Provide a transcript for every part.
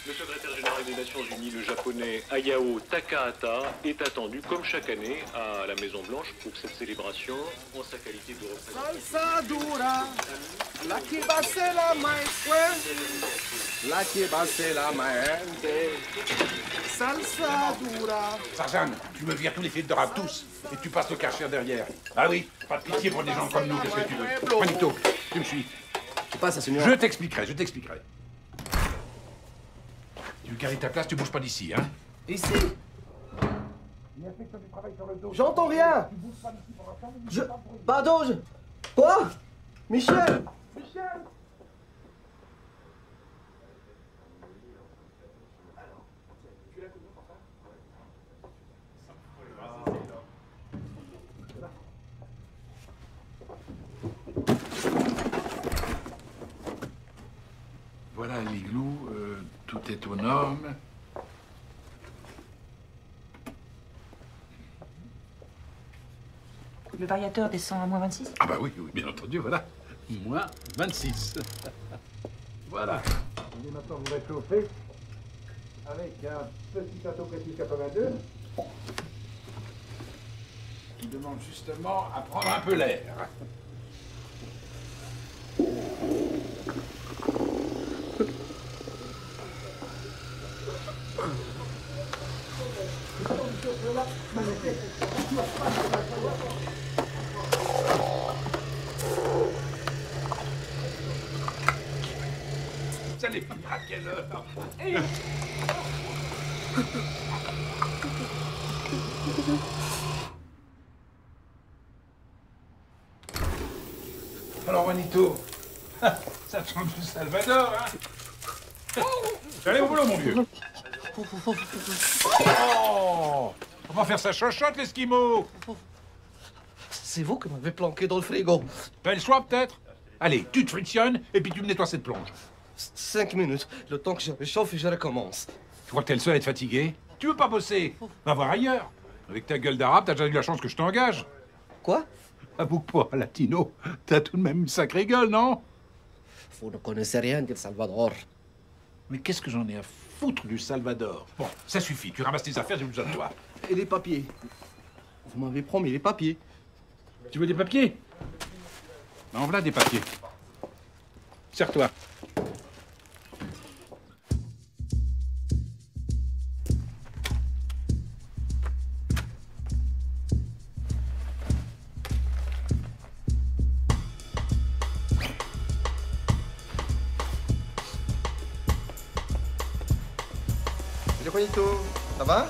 Le secrétaire général des Nations Unies, le japonais Hayao Takahata, est attendu comme chaque année à la Maison Blanche pour cette célébration en sa qualité de représentant. Salsa dura, la que va ser la más fuerte, la que va ser la más salsa dura. Sarzane, tu me vires tous les fils de rap, tous, et tu passes le karcher derrière. Ah oui, pas de pitié pour des gens comme nous, qu'est-ce que tu veux? Juanito, tu me suis. ¿Qué pasa, señor? Je t'expliquerai, je t'expliquerai. Tu veux garder ta place, tu bouges pas d'ici, hein? Ici. J'entends rien. Pardon, Quoi? Michel. Michel. Voilà l'igloo, tout est aux normes. Le variateur descend à moins 26? Ah bah oui, oui, bien entendu, voilà. Moins 26. Voilà. On est maintenant vous réchauffer avec un petit plateau précis 82. Qui demande justement à prendre un peu l'air. Vous allez finir à quelle heure? Alors, Juanito, ça change du Salvador, hein? Allez au boulot, mon vieux. Oh! On va faire sa chochotte, l'Esquimau. C'est vous qui m'avez planqué dans le frigo. Belle choix, peut-être? Allez, tu te frictionnes et puis tu me nettoies cette plonge. 5 minutes, le temps que je réchauffe et je recommence. Tu crois que t'es le seul à être fatigué? Tu veux pas bosser? Va voir ailleurs. Avec ta gueule d'arabe, t'as déjà eu la chance que je t'engage. Quoi? Avoue que pas, latino, t'as tout de même une sacrée gueule, non? Vous ne connaissez rien du Salvador. Mais qu'est-ce que j'en ai à foutre du Salvador? Bon, ça suffit, tu ramasses tes affaires, j'ai besoin de toi. Et les papiers? Vous m'avez promis les papiers. Tu veux des papiers? En voilà des papiers. Serre-toi. Salut Juanito, ça va?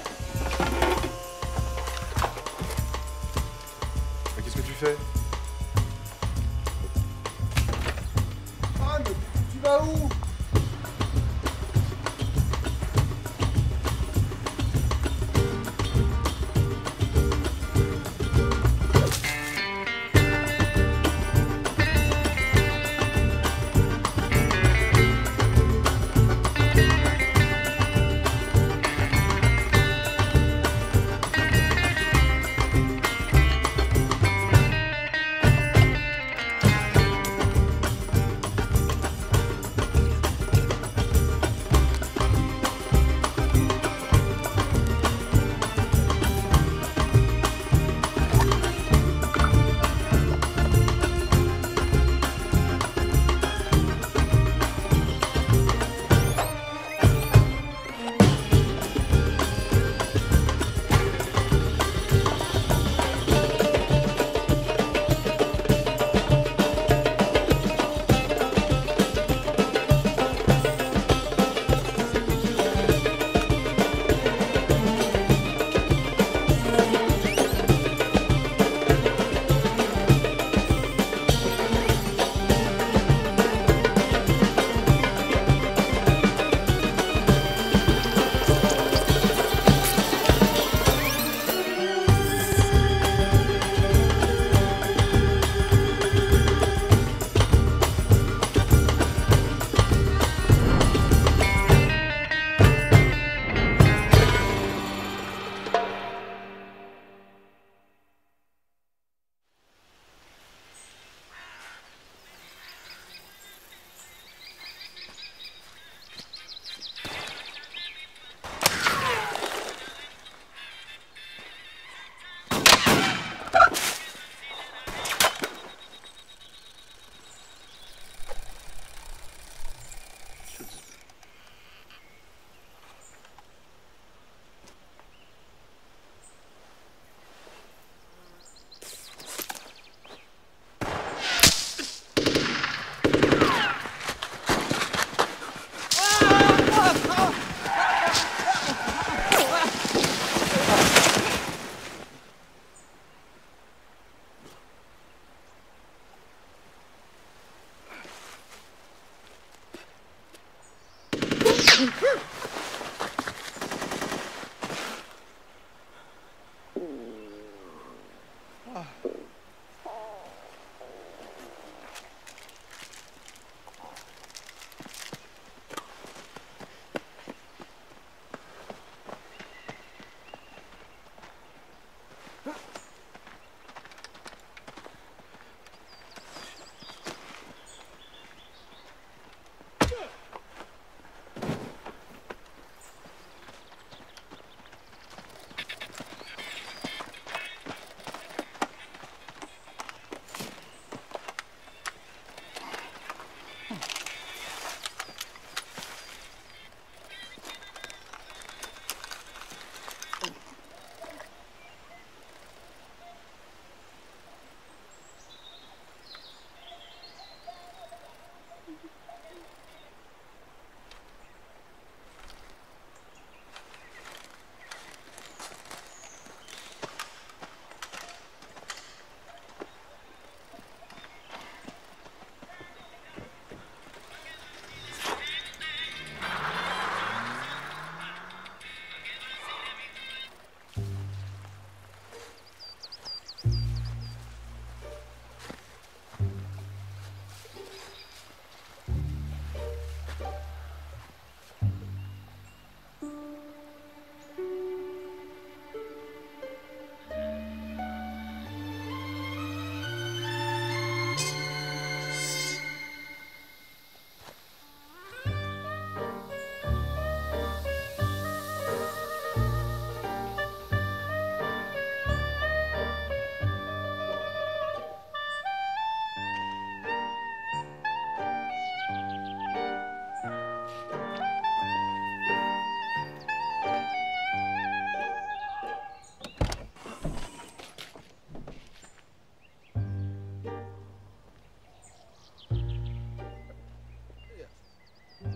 Mais qu'est-ce que tu fais? Ah, mais tu vas où?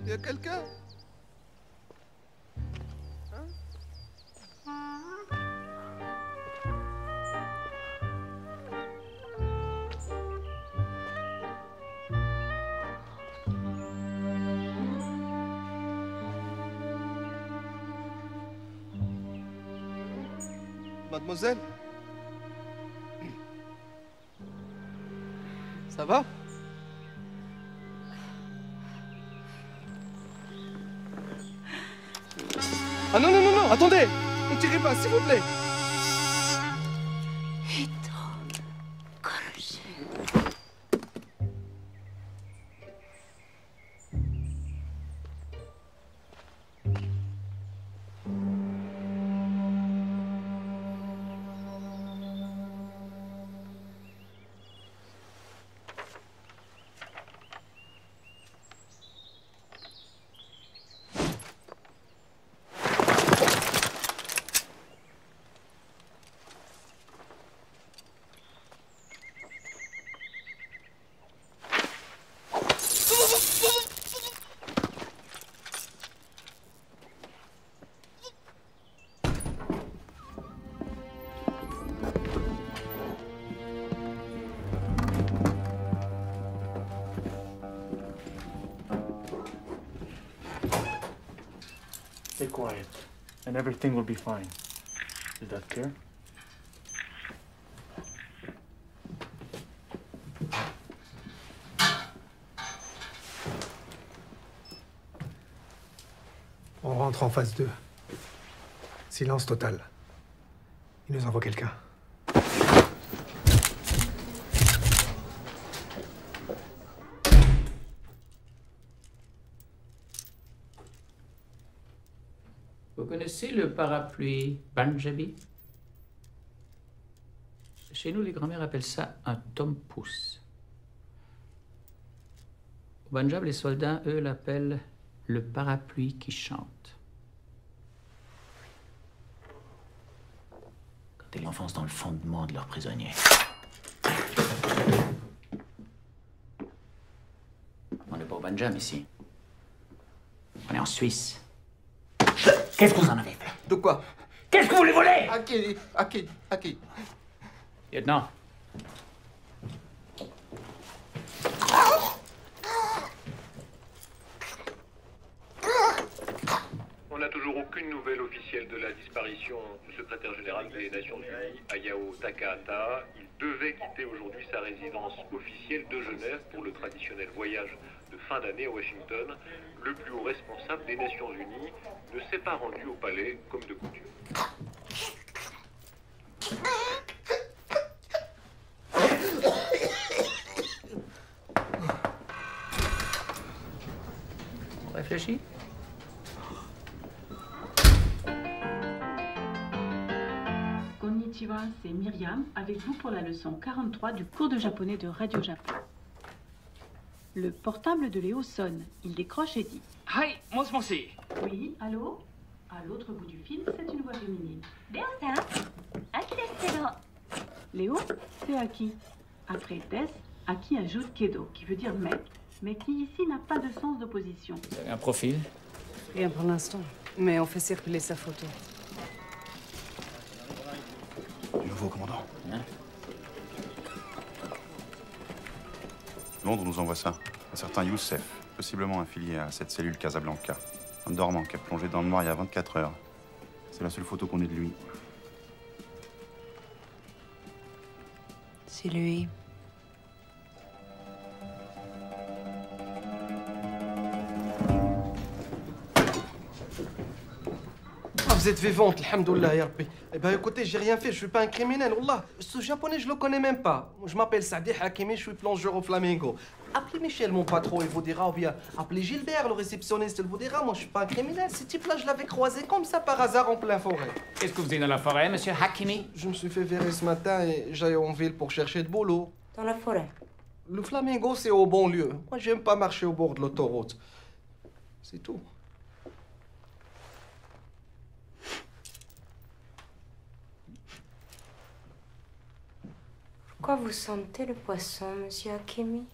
Il y a quelqu'un? Hein? Mademoiselle? Ça va? Ah non, non, non, non, attendez! Ne tirez pas, s'il vous plaît! Stay quiet, and everything will be fine. Is that clear? On rentre en phase 2. Silence total. Il nous envoie quelqu'un. Vous connaissez le parapluie Punjabi? Chez nous, les grands-mères appellent ça un tom-pouce. Au Punjab, les soldats, eux, l'appellent le parapluie qui chante. Quand ils l'enfoncent dans le fondement de leurs prisonniers. On n'est pas au Punjab ici. On est en Suisse. Qu'est-ce que vous en avez fait? De quoi? Qu'est-ce que vous voulez voler? À qui? À qui? À qui? Lieutenant. toujours aucune nouvelle officielle de la disparition du secrétaire général des Nations Unies, Hayao Takahata. Il devait quitter aujourd'hui sa résidence officielle de Genève pour le traditionnel voyage de fin d'année à Washington. Le plus haut responsable des Nations Unies ne s'est pas rendu au palais comme de coutume. On réfléchit? Konnichiwa, c'est Myriam, avec vous pour la leçon 43 du cours de japonais de Radio Japon. Le portable de Léo sonne. Il décroche et dit « Hi, moshi. Oui, allô ?» À l'autre bout du fil, c'est une voix féminine. « Léo-san, Aki desu kedo. » Léo, c'est Aki. Après Des, Aki ajoute Kedo, qui veut dire mec, mais qui ici n'a pas de sens d'opposition. Vous avez un profil? Rien pour l'instant, mais on fait circuler sa photo. Du nouveau commandant. Hein? Londres nous envoie ça. Un certain Youssef, possiblement affilié à cette cellule Casablanca. Un dormant qui a plongé dans le noir il y a 24 heures. C'est la seule photo qu'on ait de lui. C'est lui. Vous êtes vivante, alhamdoulilah, ya Rabbi. Eh ben écoutez, j'ai rien fait, je suis pas un criminel, wallah. Ce japonais, je le connais même pas. Je m'appelle Saadi Hakimi, je suis plongeur au Flamingo. Appelez Michel, mon patron, il vous dira, ou bien appelez Gilbert, le réceptionniste, il vous dira. Moi, je suis pas un criminel. Ce type-là, je l'avais croisé comme ça par hasard en plein forêt. Qu'est-ce que vous faisiez dans la forêt, monsieur Hakimi? Je me suis fait virer ce matin et j'allais en ville pour chercher de boulot. Dans la forêt. Le Flamingo, c'est au bon lieu. Moi, j'aime pas marcher au bord de l'autoroute. C'est tout. Pourquoi vous sentez le poisson, monsieur Hakimi?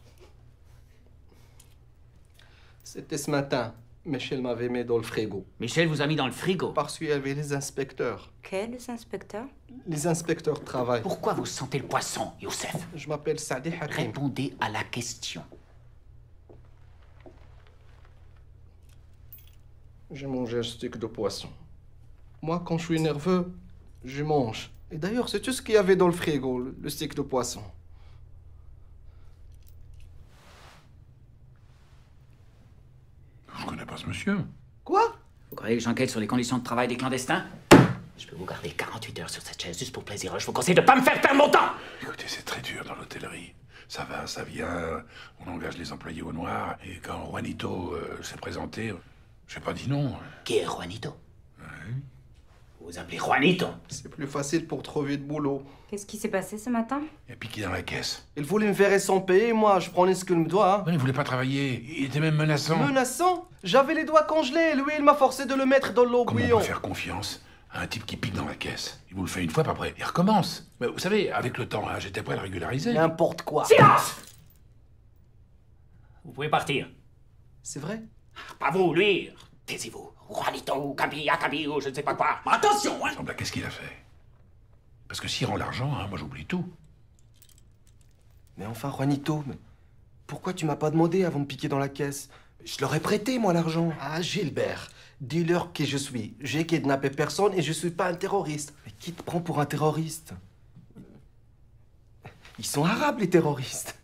C'était ce matin. Michel m'avait mis dans le frigo. Michel vous a mis dans le frigo? Parce qu'il y avait les inspecteurs. Quels inspecteurs? Les inspecteurs travaillent. Pourquoi vous sentez le poisson, Youssef? Je m'appelle Saadi Hakim. Répondez à la question. J'ai mangé un steak de poisson. Moi, quand je suis nerveux, je mange. Et d'ailleurs, c'est tout ce qu'il y avait dans le frigo, le steak de poisson. Je connais pas ce monsieur. Quoi? Vous croyez que j'enquête sur les conditions de travail des clandestins? Je peux vous garder 48 heures sur cette chaise juste pour plaisir. Je vous conseille de pas me faire perdre mon temps! Écoutez, c'est très dur dans l'hôtellerie. Ça va, ça vient, on engage les employés au noir, et quand Juanito s'est présenté, j'ai pas dit non. Qui est Juanito? Vous vous appelez Juanito? C'est plus facile pour trouver de boulot. Qu'est-ce qui s'est passé ce matin? Il a piqué dans la caisse. Il voulait me verrer sans payer, moi, je prenais ce qu'il me doit. Hein. Mais il voulait pas travailler, il était même menaçant. Menaçant? J'avais les doigts congelés, lui, il m'a forcé de le mettre dans l'eau Comment on bouillon. peut faire confiance à un type qui pique dans la caisse? Il vous le fait une fois, puis après, il recommence. Mais vous savez, avec le temps, hein, j'étais prêt à le régulariser. N'importe quoi. Silence! Vous pouvez partir. C'est vrai? Pas vous, lui. Taisez-vous. Juanito, Kabi, Akabi, ou je ne sais pas quoi. Attention, hein! Sembla, qu'est-ce qu'il a fait? Parce que s'il rend l'argent, hein, moi j'oublie tout. Mais enfin, Juanito, mais pourquoi tu m'as pas demandé avant de piquer dans la caisse? Je leur ai prêté, moi, l'argent. Ah, Gilbert, dis-leur qui je suis. J'ai kidnappé personne et je suis pas un terroriste. Mais qui te prend pour un terroriste? Ils sont arabes, les terroristes.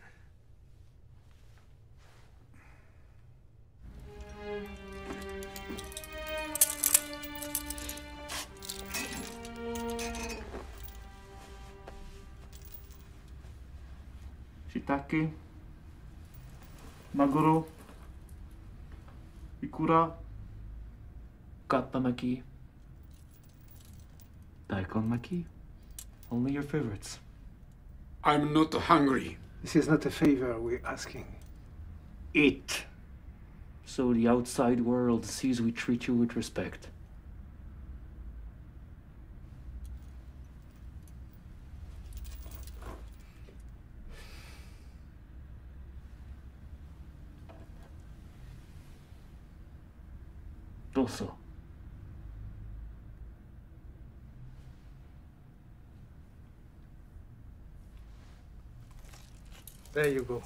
Shiitake, maguro, ikura, kappamaki, daikon maki. Only your favorites. I'm not hungry. This is not a favor we're asking. Eat. So the outside world sees we treat you with respect. Also. There you go.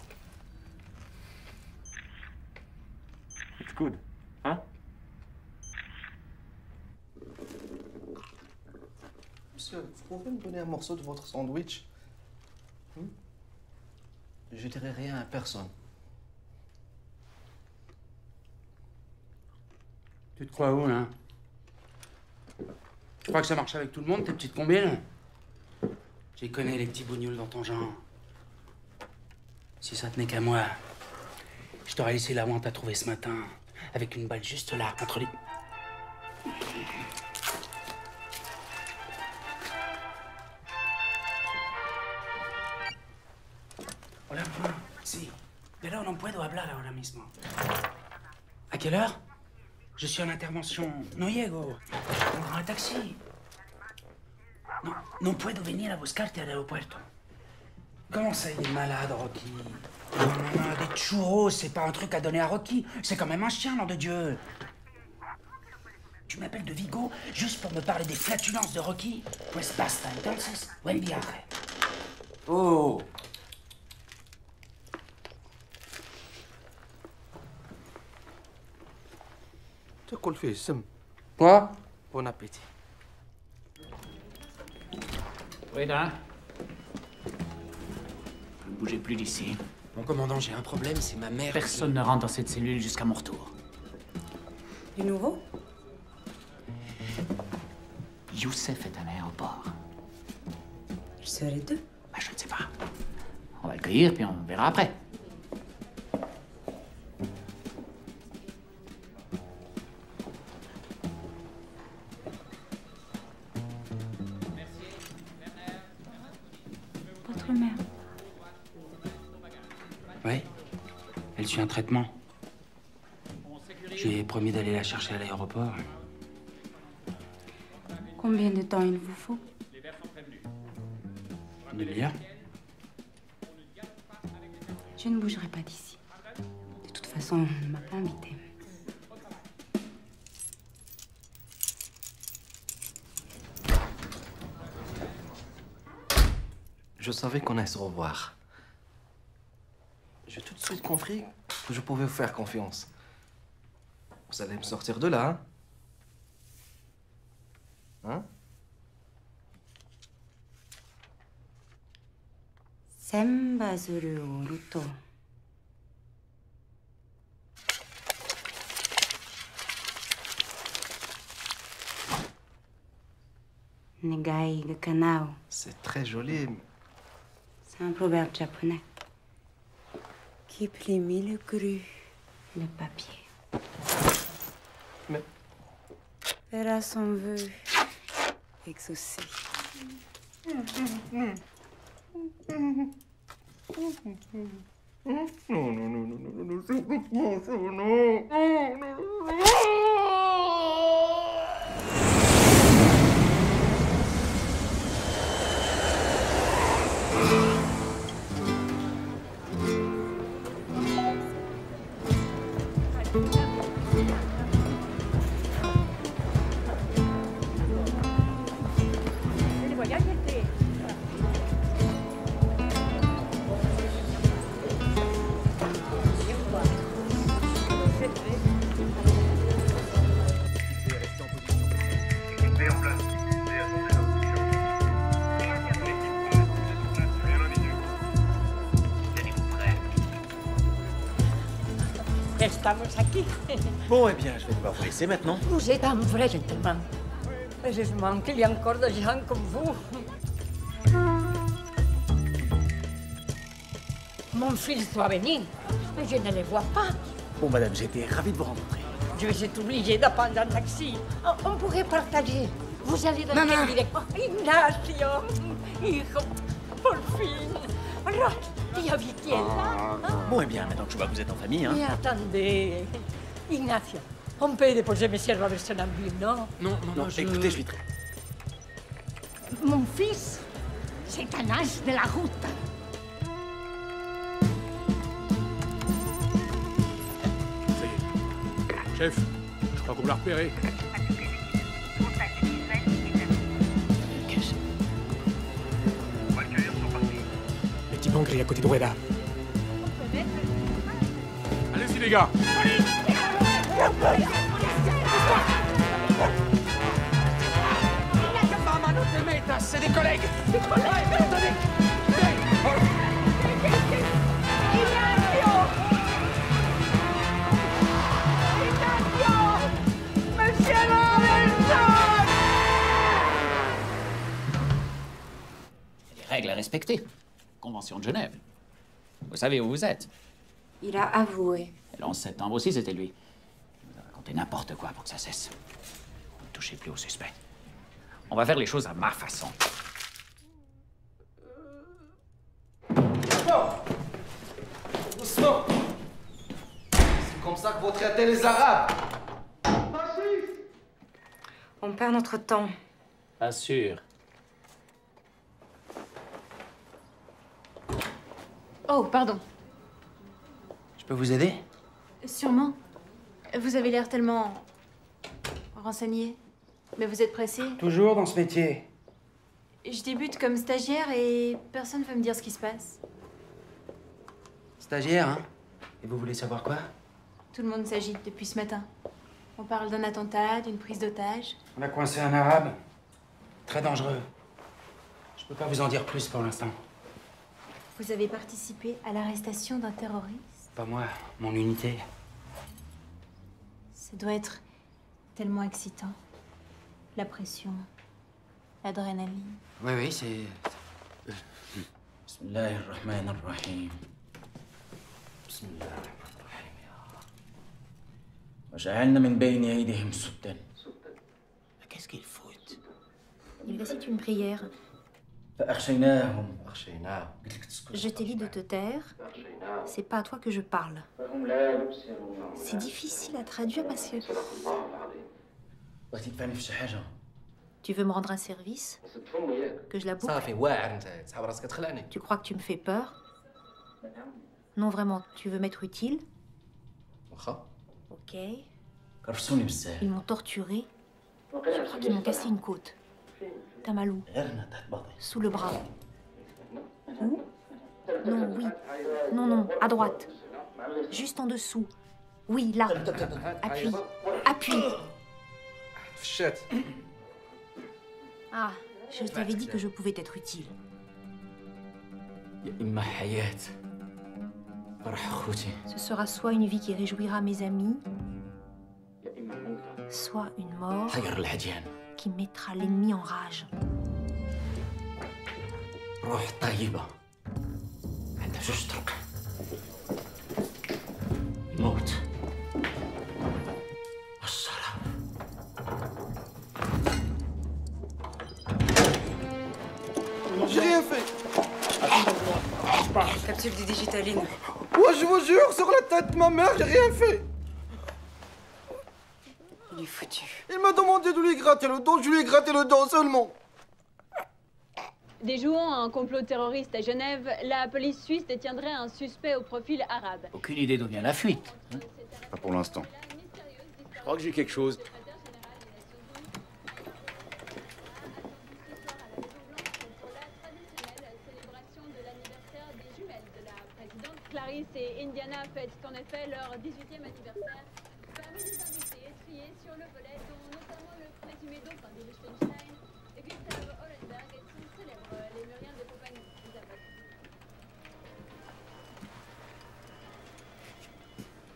It's good, huh? pouvez me donner un morceau de votre sandwich? Je dirai rien à personne. Tu te crois où, là? Tu crois que ça marche avec tout le monde, tes petites combines? Tu connais les petits bougnoules dans ton genre. Si ça tenait qu'à moi, je t'aurais laissé là où on t'a trouvé ce matin, avec une balle juste là, entre les... Hola, mamá. Sí, pero no puedo hablar ahora mismo. ¿A quelle heure? Je suis en intervention. No llego. Je prendrai un taxi. No puedo venir a buscarte al aeropuerto. Comment ça, il est malade, Rocky? Non, maman, des churros, c'est pas un truc à donner à Rocky. C'est quand même un chien, nom de Dieu. Tu m'appelles de Vigo juste pour me parler des flatulences de Rocky? Pues basta, entonces, buen viaje. Oh! تاكل فيه السم. Quoi? Bon appétit. Oui, là. Ne bougez plus d'ici. Mon commandant, j'ai un problème, c'est ma mère. Personne ne rentre dans cette cellule jusqu'à mon retour. Du nouveau? Youssef est à l'aéroport. Ils seraient deux. Bah, je ne sais pas. On va le cueillir, puis on verra après. Votre mère. Oui. Elle suit un traitement. Je lui ai promis d'aller la chercher à l'aéroport. Combien de temps il vous faut? Une demi-heure. Je ne bougerai pas d'ici. De toute façon, on ne m'a pas invité. Je savais qu'on allait se revoir. J'ai tout de suite compris que je pouvais vous faire confiance. Vous allez me sortir de là, hein? Sembazuru oruto. Negai ga kanao. C'est très joli. C'est un proverbe japonais. Qui plie le cru, le papier. Mais... Verra son vœu exaucé. Estamos aquí. Bon, eh bien, je vais devoir vous laisser maintenant. Vous êtes un vrai gentleman. Heureusement qu'il y a encore des gens comme vous. Mon fils doit venir, mais je ne le vois pas. Bon, madame, j'étais ravi de vous rencontrer. Je vais être obligée de prendre un taxi. On pourrait partager. Vous allez dans quelle direction? Ignacio, hijo, por fin. Rocky, ya vi quién là. Bon, eh bien, maintenant que je vois que vous êtes en famille, hein. Mais attendez, Ignacio, on peut déposer mes serres avec son ambule, non? Non, écoutez, je suis très... Mon fils, c'est un as de la route. Ça y est. Chef, je crois qu'on l'a repéré. On va le cueillir sur parti. Le petit banque est à côté de Rueda. Allez-y, les gars. Des métas, c'est des collègues. Des collègues, attendez. Monsieur Robinson! Des règles à respecter. Convention de Genève. Vous savez où vous êtes. Il a avoué. Et le 11 septembre aussi, c'était lui. Il nous a raconté n'importe quoi pour que ça cesse. Ne touchez plus au suspect. On va faire les choses à ma façon. Doucement. C'est comme ça que vous traitez les Arabes. On perd notre temps. Pas sûr. Oh, pardon. Je peux vous aider? Sûrement. Vous avez l'air tellement... renseigné. Mais vous êtes pressé? Toujours dans ce métier. Je débute comme stagiaire et personne ne veut me dire ce qui se passe. Stagiaire, hein? Et vous voulez savoir quoi? Tout le monde s'agite depuis ce matin. On parle d'un attentat, d'une prise d'otage. On a coincé un arabe. Très dangereux. Je peux pas vous en dire plus pour l'instant. Vous avez participé à l'arrestation d'un terroriste? Pas moi, mon unité. Ça doit être tellement excitant. La pression, l'adrénaline. Oui, c'est... Bismillahirrahmanirrahim. Bismillahirrahmanirrahim, ya Allah. وجعلنا من بين أيديهم سدا. Qu'est-ce qu'ils foutent? Il récite une prière. فأخشيناهم. Je t'ai dit de te taire. C'est pas à toi que je parle. C'est difficile à traduire parce que... Tu veux me rendre un service? Que je la boucle? Tu crois que tu me fais peur? Non, vraiment, tu veux m'être utile? Ok. Ils m'ont torturé. Je crois qu'ils m'ont cassé une côte. T'as mal où? Sous le bras. Où? Non, oui. Non, non, à droite. Juste en dessous. Oui, là. Appuie. Appuie. Ah, je t'avais dit que je pouvais t'être utile. Ce sera soit une vie qui réjouira mes amis, soit une mort qui mettra l'ennemi en rage. J'ai rien fait. Capsule du digitaline. Ouais, je vous jure, sur la tête de ma mère, j'ai rien fait. Il est foutu. Il m'a demandé de lui gratter le dos, je lui ai gratté le dos seulement. Déjouant un complot terroriste à Genève, la police suisse détiendrait un suspect au profil arabe. Aucune idée d'où vient la fuite. Hein? Pas pour l'instant. Je crois que j'ai quelque chose. Clarisse et Indiana fêtent en effet leur 18e anniversaire. Parmi les invités triés sur le volet, dont notamment le présumé dauphin de Liechtenstein, Gustav Hollenberg et son célèbre lémurien de compagnie, Isabelle.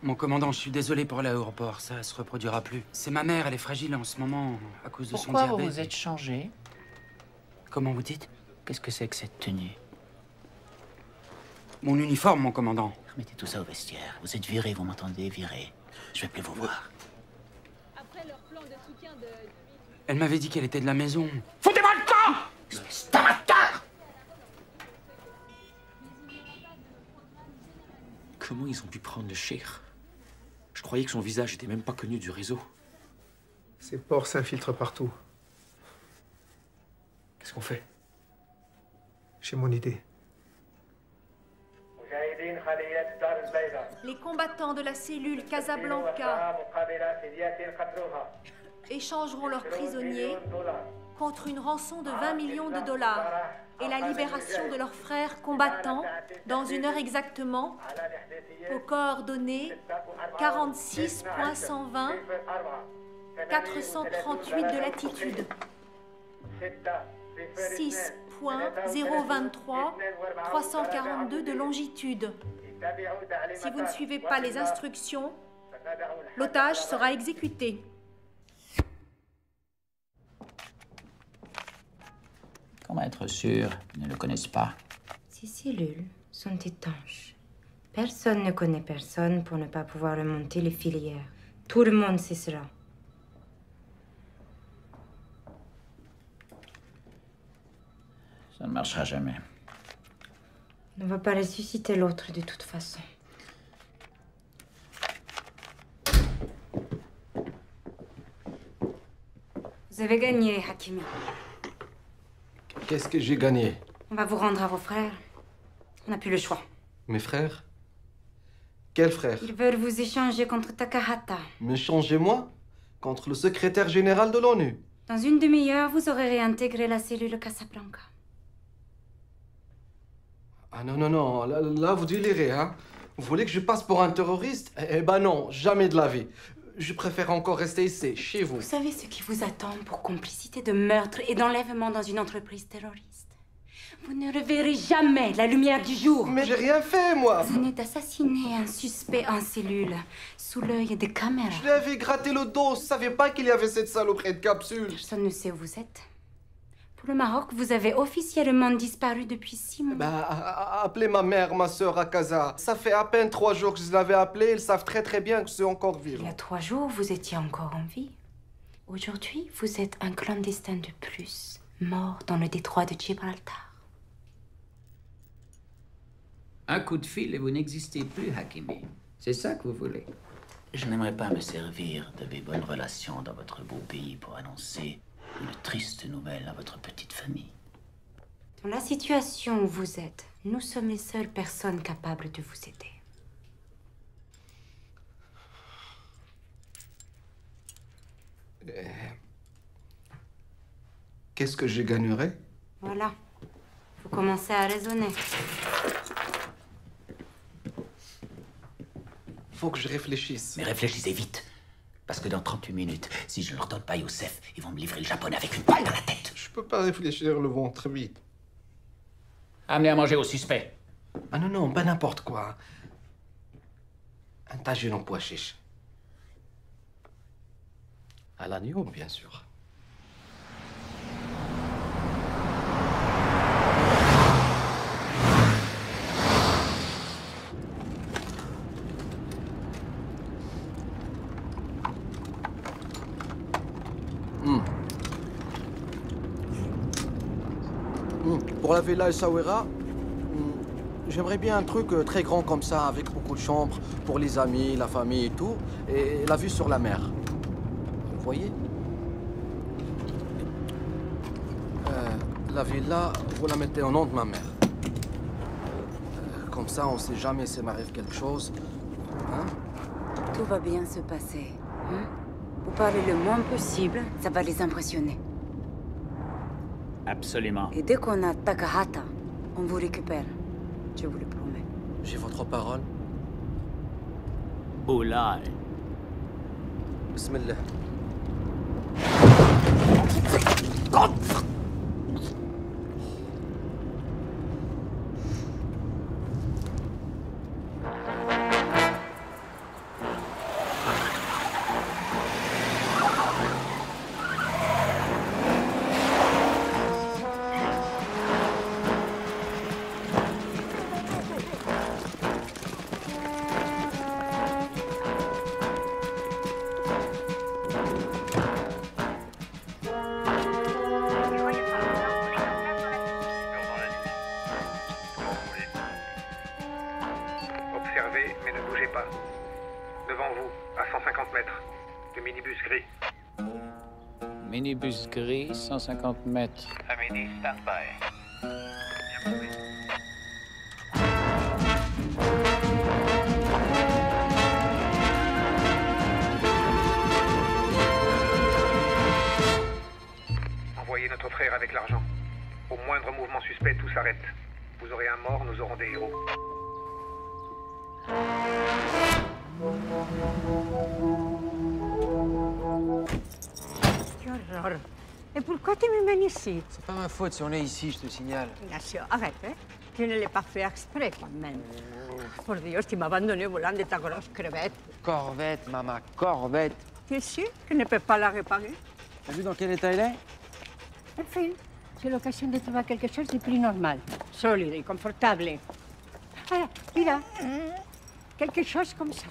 Mon commandant, je suis désolé pour l'aéroport, ça se reproduira plus. C'est ma mère, elle est fragile en ce moment à cause de son diabète. Pourquoi vous vous êtes changé? Comment vous dites? Qu'est-ce que c'est que cette tenue? Mon uniforme, mon commandant. Remettez tout ça au vestiaire. Vous êtes viré, vous m'entendez? Viré. Je vais plus vous voir. Après leur plan de soutien de... Elle m'avait dit qu'elle était de la maison. Foutez-moi le camp! Espèce d'amateur! Comment ils ont pu prendre le cheikh? Je croyais que son visage était même pas connu du réseau. Ces porcs s'infiltrent partout. Qu'est-ce qu'on fait? J'ai mon idée. Les combattants de la cellule Casablanca échangeront leurs prisonniers contre une rançon de 20 millions de dollars et la libération de leurs frères combattants dans une heure exactement aux coordonnées 46.120 438 de latitude. 6.023 342 de longitude. Si vous ne suivez pas les instructions, l'otage sera exécuté. Comment être sûr qu'ils ne le connaissent pas? Ces cellules sont étanches. Personne ne connaît personne pour ne pas pouvoir remonter les filières. Tout le monde sait cela. Ça ne marchera jamais. On ne va pas ressusciter l'autre de toute façon. Vous avez gagné, Hakimi. Qu'est-ce que j'ai gagné? On va vous rendre à vos frères. On n'a plus le choix. Mes frères? Quels frères? Ils veulent vous échanger contre Takahata. M'échangez-moi? Contre le secrétaire général de l'ONU? Dans une demi-heure, vous aurez réintégré la cellule Casablanca. Ah non, non, non, là vous délirez, hein? Vous voulez que je passe pour un terroriste? Eh ben non, jamais de la vie. Je préfère encore rester ici, chez vous. Vous savez ce qui vous attend pour complicité de meurtre et d'enlèvement dans une entreprise terroriste? Vous ne reverrez jamais la lumière du jour. Mais j'ai rien fait, moi. Vous venez d'assassiner un suspect en cellule, sous l'œil des caméras. Je lui avais gratté le dos, je savais pas qu'il y avait cette saloperie de capsule. Personne ne sait où vous êtes. Pour le Maroc, vous avez officiellement disparu depuis 6 mois. Bah, appelez ma mère, ma sœur à Casa. Ça fait à peine 3 jours que je l'avais appelée, ils savent très très bien que je suis encore vivant. Il y a 3 jours, vous étiez encore en vie. Aujourd'hui, vous êtes un clandestin de plus, mort dans le détroit de Gibraltar. Un coup de fil et vous n'existez plus, Hakimi. C'est ça que vous voulez? Je n'aimerais pas me servir de mes bonnes relations dans votre beau pays pour annoncer une triste nouvelle à votre petite famille. Dans la situation où vous êtes, nous sommes les seules personnes capables de vous aider. Qu'est-ce que je gagnerais? Voilà. Vous commencez à raisonner. Faut que je réfléchisse. Mais réfléchissez vite. Parce que dans 38 minutes, si je ne leur donne pas Youssef, ils vont me livrer le japonais avec une balle dans la tête. Je peux pas réfléchir le ventre vide. Amenez à manger au suspect. Ah non, non, pas n'importe quoi. Un tagine en pois chiche. À l'agneau, bien sûr. Pour la villa El Sawera, j'aimerais bien un truc très grand comme ça, avec beaucoup de chambres pour les amis, la famille et tout, et la vue sur la mer. Vous voyez? La villa, vous la mettez au nom de ma mère. Comme ça, on sait jamais s'il m'arrive quelque chose. Hein? Tout va bien se passer. Hein? Vous parlez le moins possible, ça va les impressionner. Absolument. Et dès qu'on a Takahata, on vous récupère. Je vous le promets. J'ai votre parole. Oula. Bismillah. Mais ne bougez pas. Devant vous, à 150 mètres, le minibus gris. Minibus gris, 150 mètres. Amélie, stand-by. Envoyez notre frère avec l'argent. Au moindre mouvement suspect, tout s'arrête. Vous aurez un mort, nous aurons des héros. Qué horror. Et pourquoi tu me mènes ici? C'est pas ma faute si on est ici, je te signale. Ignacio, arrête, hein. Tu ne l'as pas fait exprès, quand même. Por Dios, tu m'as abandonné volant de ta grosse crevette. Corvette, maman, corvette. Tu es sûr que je ne peux pas la réparer? T'as vu dans quel état il est? En fin, c'est l'occasion de trouver quelque chose de plus normal, solide et confortable. Ah, mira, quelque chose comme ça.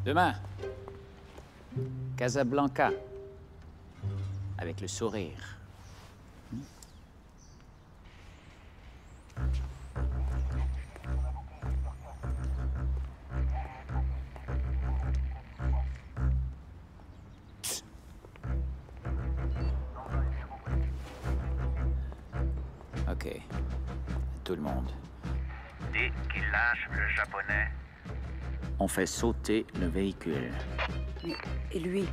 Demain, Casablanca, avec le sourire. Ok, tout le monde. Dès qu'il lâche le japonais, On fait sauter le véhicule. Mais, et lui?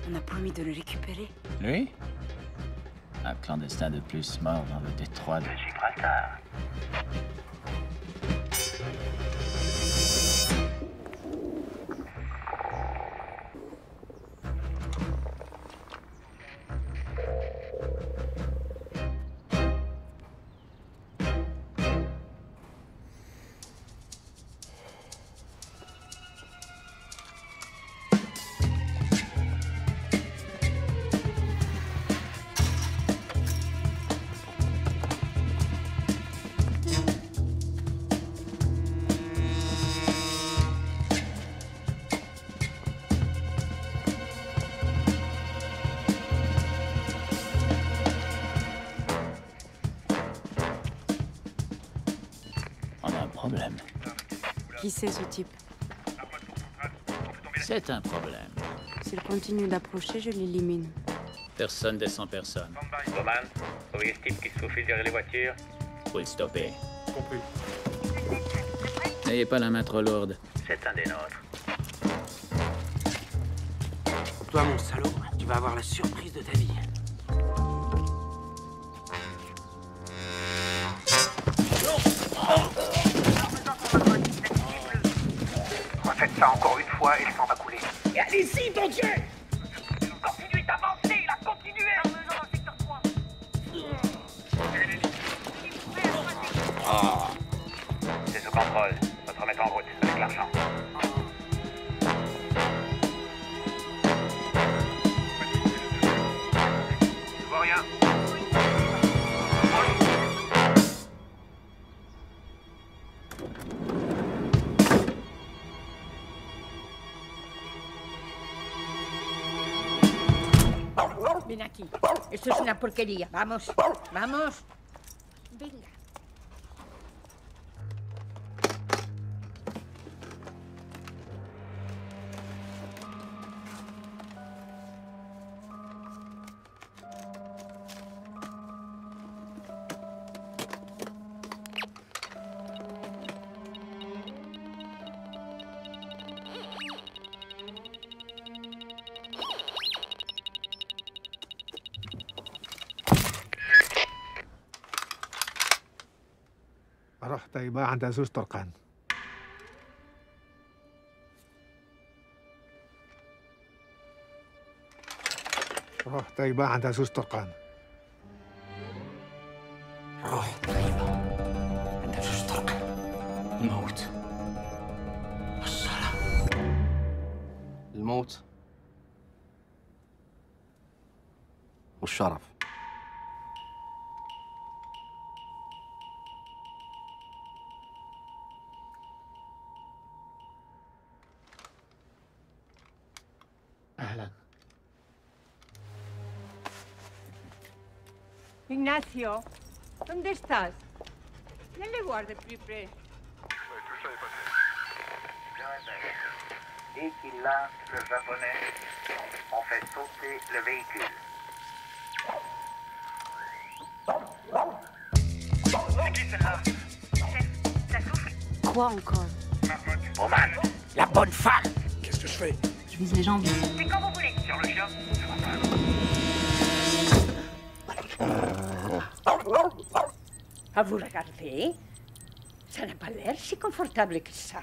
On a promis de le récupérer. Lui? Un clandestin de plus mort dans le détroit de Gibraltar. Problème. Qui c'est ce type? C'est un problème. S'il continue d'approcher, je l'élimine. Personne descend personne. Bowman, surveillez ce type qui se faufile derrière les voitures. Faut le stopper. Compris. N'ayez pas la main trop lourde. C'est un des nôtres. Toi, mon salaud, tu vas avoir la surprise de ta vie. Refaites ça encore une fois et le sang va couler. Et allez-y, bon Dieu! Continuez d'avancer, là, continuez! C'est sous contrôle. On va te remettre en route avec l'argent. Je vois rien. Ven aquí. Esto es una porquería. Vamos, vamos. Venga. رحت يبقى عند عزوز طرقان. رحت يبقى عند عزوز طرقان. رحت يبقى عند عزوز طرقان. الموت والصلاة. الموت والشرف. أهلا. Ignacio, ¿dónde estás? Viens le voir de plus près. Dès qu'il lâche le japonais, on fait sauter le véhicule. C'est qui celle-là? Ça souffle. Quoi encore? Bowman, La bonne femme! Qu'est-ce que je fais? Je vise les jambes. c'est quand vous voulez. Sur le chien. À vous regarder, ça n'a pas l'air si confortable que ça.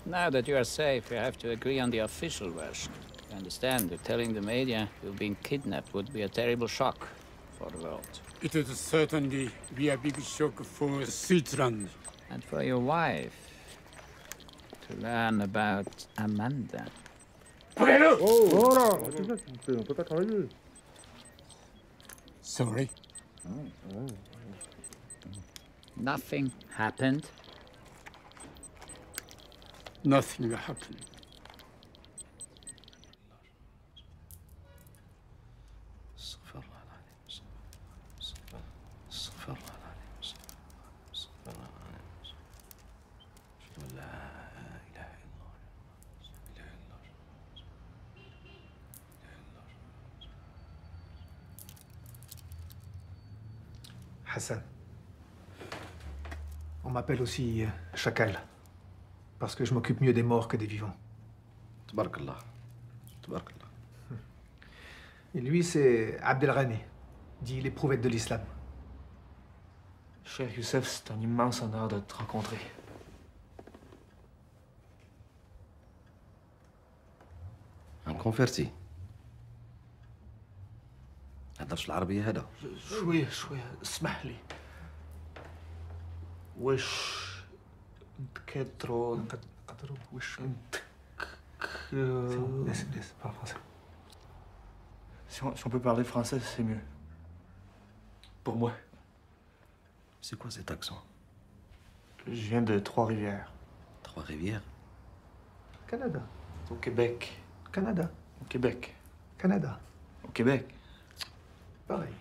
Now that you are safe, you have to agree on the official version. You understand that telling the media you've been kidnapped would be a terrible shock for the world. It would certainly be a big shock for Switzerland. And for your wife, to learn about Amanda. Sorry. Nothing happened. Nothing happened. Hassan. On m'appelle aussi Chacal. Parce que je m'occupe mieux des morts que des vivants. Tabarakallah. Tabarakallah. Et lui, c'est Abdelghani, dit l'éprouvette de l'islam. Cher Youssef, c'est un immense honneur de te rencontrer. Un converti. هدرش العربية هذا. شوية اسمح لي. وش Kedro, Laisse, parle français. Si on peut parler français, c'est mieux. Pour moi. C'est quoi cet accent? Je viens de Trois-Rivières. Trois-Rivières? Canada. Au Québec. Canada. Au Québec. Canada. Au Québec. Pareil.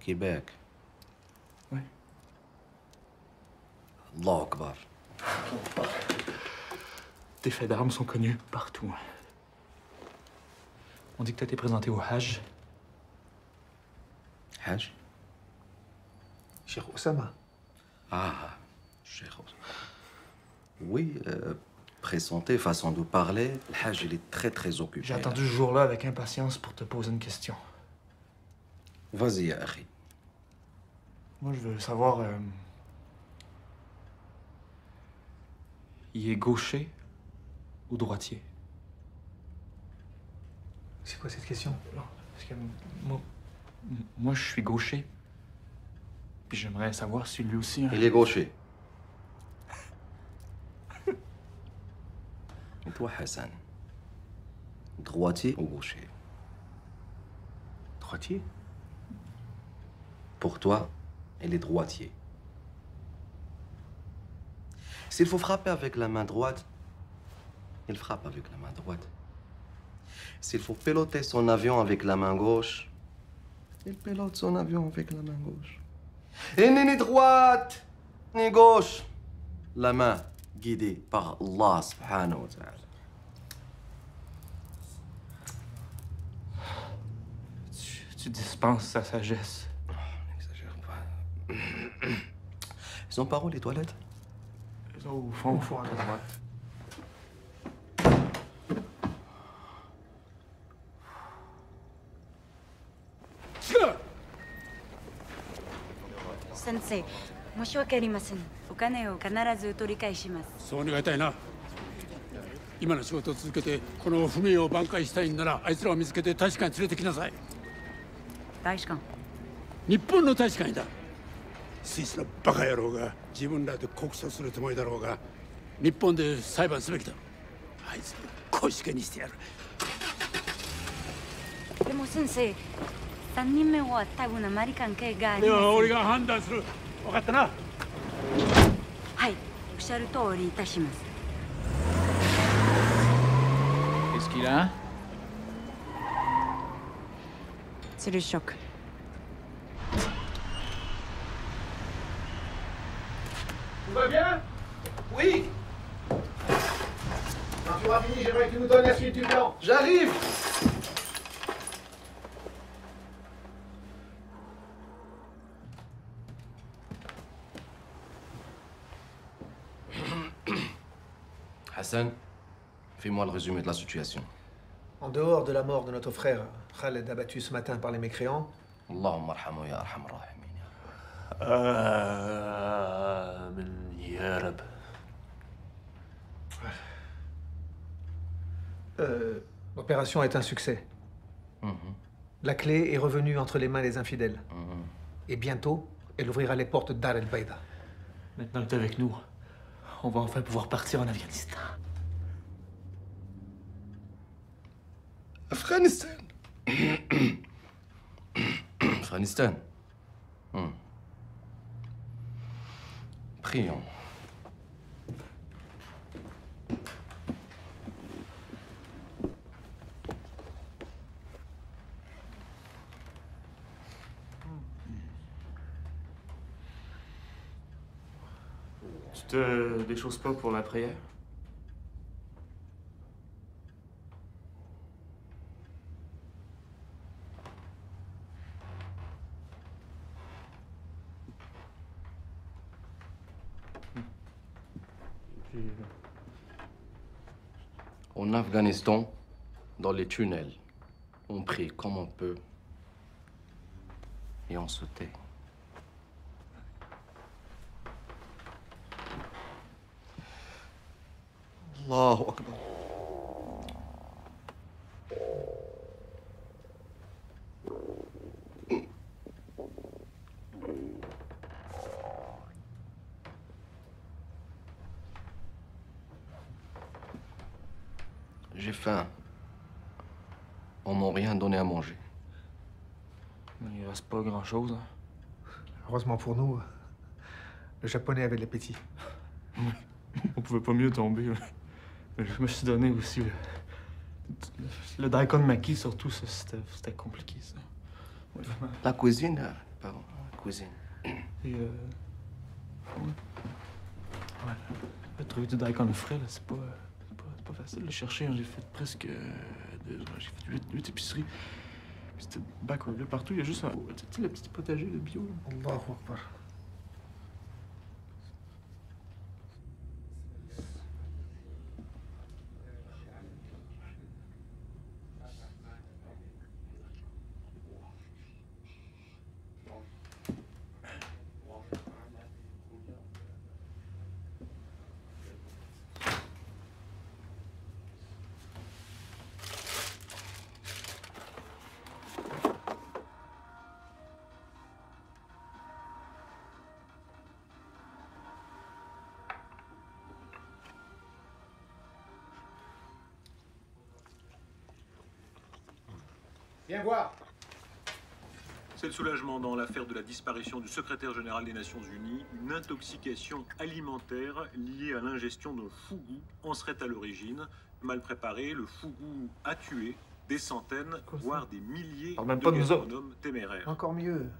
Québec. Oui. Allah Akbar. Tes faits d'armes sont connus partout. On dit que t'as été présenté au Hajj. Hajj? Cheikh Oussama. Ah, Cheikh Oussama. Oui, présenté, façon de parler, le Hajj, il est très occupé. J'ai attendu ce jour-là avec impatience pour te poser une question. Vas-y, ya akhi. Moi, je veux savoir... il est gaucher ou droitier? C'est quoi cette question? Non, parce que moi, je suis gaucher. Puis j'aimerais savoir si lui aussi... Il est gaucher. Et toi, Hassan? Droitier ou gaucher? Droitier? Pour toi, il est droitier. S'il faut frapper avec la main droite, il frappe avec la main droite. S'il faut piloter son avion avec la main gauche, il pilote son avion avec la main gauche. Et ni droite, ni gauche. La main guidée par Allah subhanahu wa ta'ala. Tu dispenses sa sagesse. N'exagère pas. Ils ont par où les toilettes? Au fond, à droite. Sensei, 申し訳ありません。お金を必ず取り返します。そう願いたいな。今の仕事を続けてこの不明を挽回したいんならあいつらを見つけて大使館に連れてきなさい。大使館？日本の大使館だ。スイスのバカ野郎が自分らで告訴するつもりだろうが日本で裁判すべきだ。あいつ小石家にしてやる。でも先生、3人目は多分アメリカン系があります。では俺が判断する。分かったな。はい、おっしゃる通りいたします。Qu'est-ce qu'il a? C'est le choc. Tout va bien? Oui. Quand tu auras fini, j'aimerais que tu nous donnes la suite du plan. J'arrive. Hassan, fais-moi le résumé de la situation. En dehors de la mort de notre frère, Khaled abattu ce matin par les mécréants. Allahumma arhamu ya arhamar rahimin. Ya Rab. L'opération est un succès. La clé est revenue entre les mains des infidèles. Et bientôt, elle ouvrira les portes d'Ar el-Baïda. Maintenant que t'es avec nous, on va enfin pouvoir partir en Afghanistan. Afghanistan. Afghanistan. Prions. Tu te déchausses pas pour la prière? En Afghanistan, dans les tunnels, on prie comme on peut et on se tait. Allahu Akbar. J'ai faim. On m'a rien donné à manger. Il reste pas grand-chose. Heureusement pour nous, le Japonais avait de l'appétit. On pouvait pas mieux tomber. Mais je me suis donné aussi. Le daikon maki, surtout, c'était compliqué, ça. Ouais. La cuisine, pardon, la cuisine. Et ouais. Trouver du daikon frais, là, c'est pas facile de le chercher. J'ai fait presque 2 heures. J'ai fait 8 épiceries. C'était backward. Là, partout, il y a juste un... Tu sais, le petit potager de bio. Allahu Akbar. Viens voir. C'est le soulagement dans l'affaire de la disparition du secrétaire général des Nations Unies. Une intoxication alimentaire liée à l'ingestion d'un fougou en serait à l'origine. Mal préparé, le fougou a tué des centaines, voire des milliers de gastronomes téméraires. Encore mieux.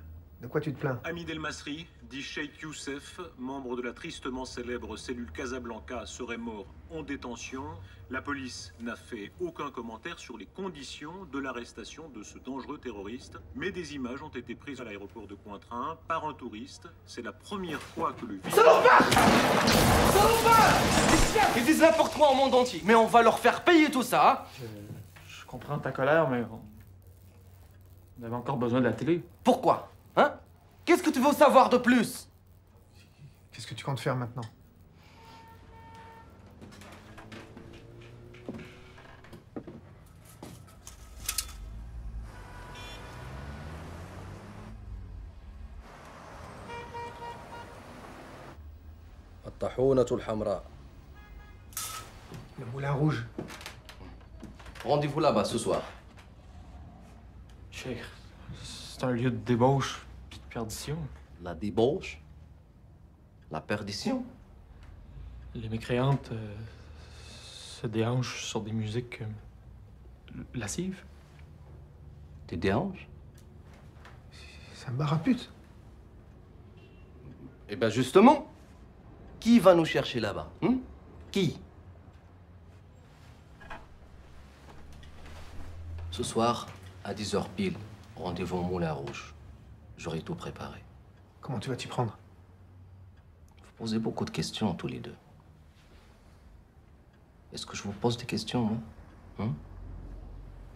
De quoi tu te plains? Hamid El Masri, dit Cheikh Youssef, membre de la tristement célèbre cellule Casablanca, serait mort en détention. La police n'a fait aucun commentaire sur les conditions de l'arrestation de ce dangereux terroriste, mais des images ont été prises à l'aéroport de Cointrin par un touriste. C'est la première fois que le... Salopard! Salopard! Ils disent n'importe quoi au monde entier, mais on va leur faire payer tout ça. Je comprends ta colère, mais on avait encore besoin de la télé. Pourquoi? Hein? Qu'est-ce que tu veux savoir de plus? Qu'est-ce que tu comptes faire maintenant? الطاحونة الحمراء. Le moulin rouge. Rendez-vous là-bas ce soir. Cheikh, c'est un lieu de débauche puis de perdition. La débauche? La perdition? Les mécréantes se déhanchent sur des musiques lascives. Des déhanches? C'est un bar à pute. Eh ben justement, Qui va nous chercher là-bas? Qui? Ce soir, à 10h pile, rendez-vous au Moulin Rouge. J'aurai tout préparé. Comment tu vas t'y prendre? Vous posez beaucoup de questions, tous les deux. Est-ce que je vous pose des questions, moi?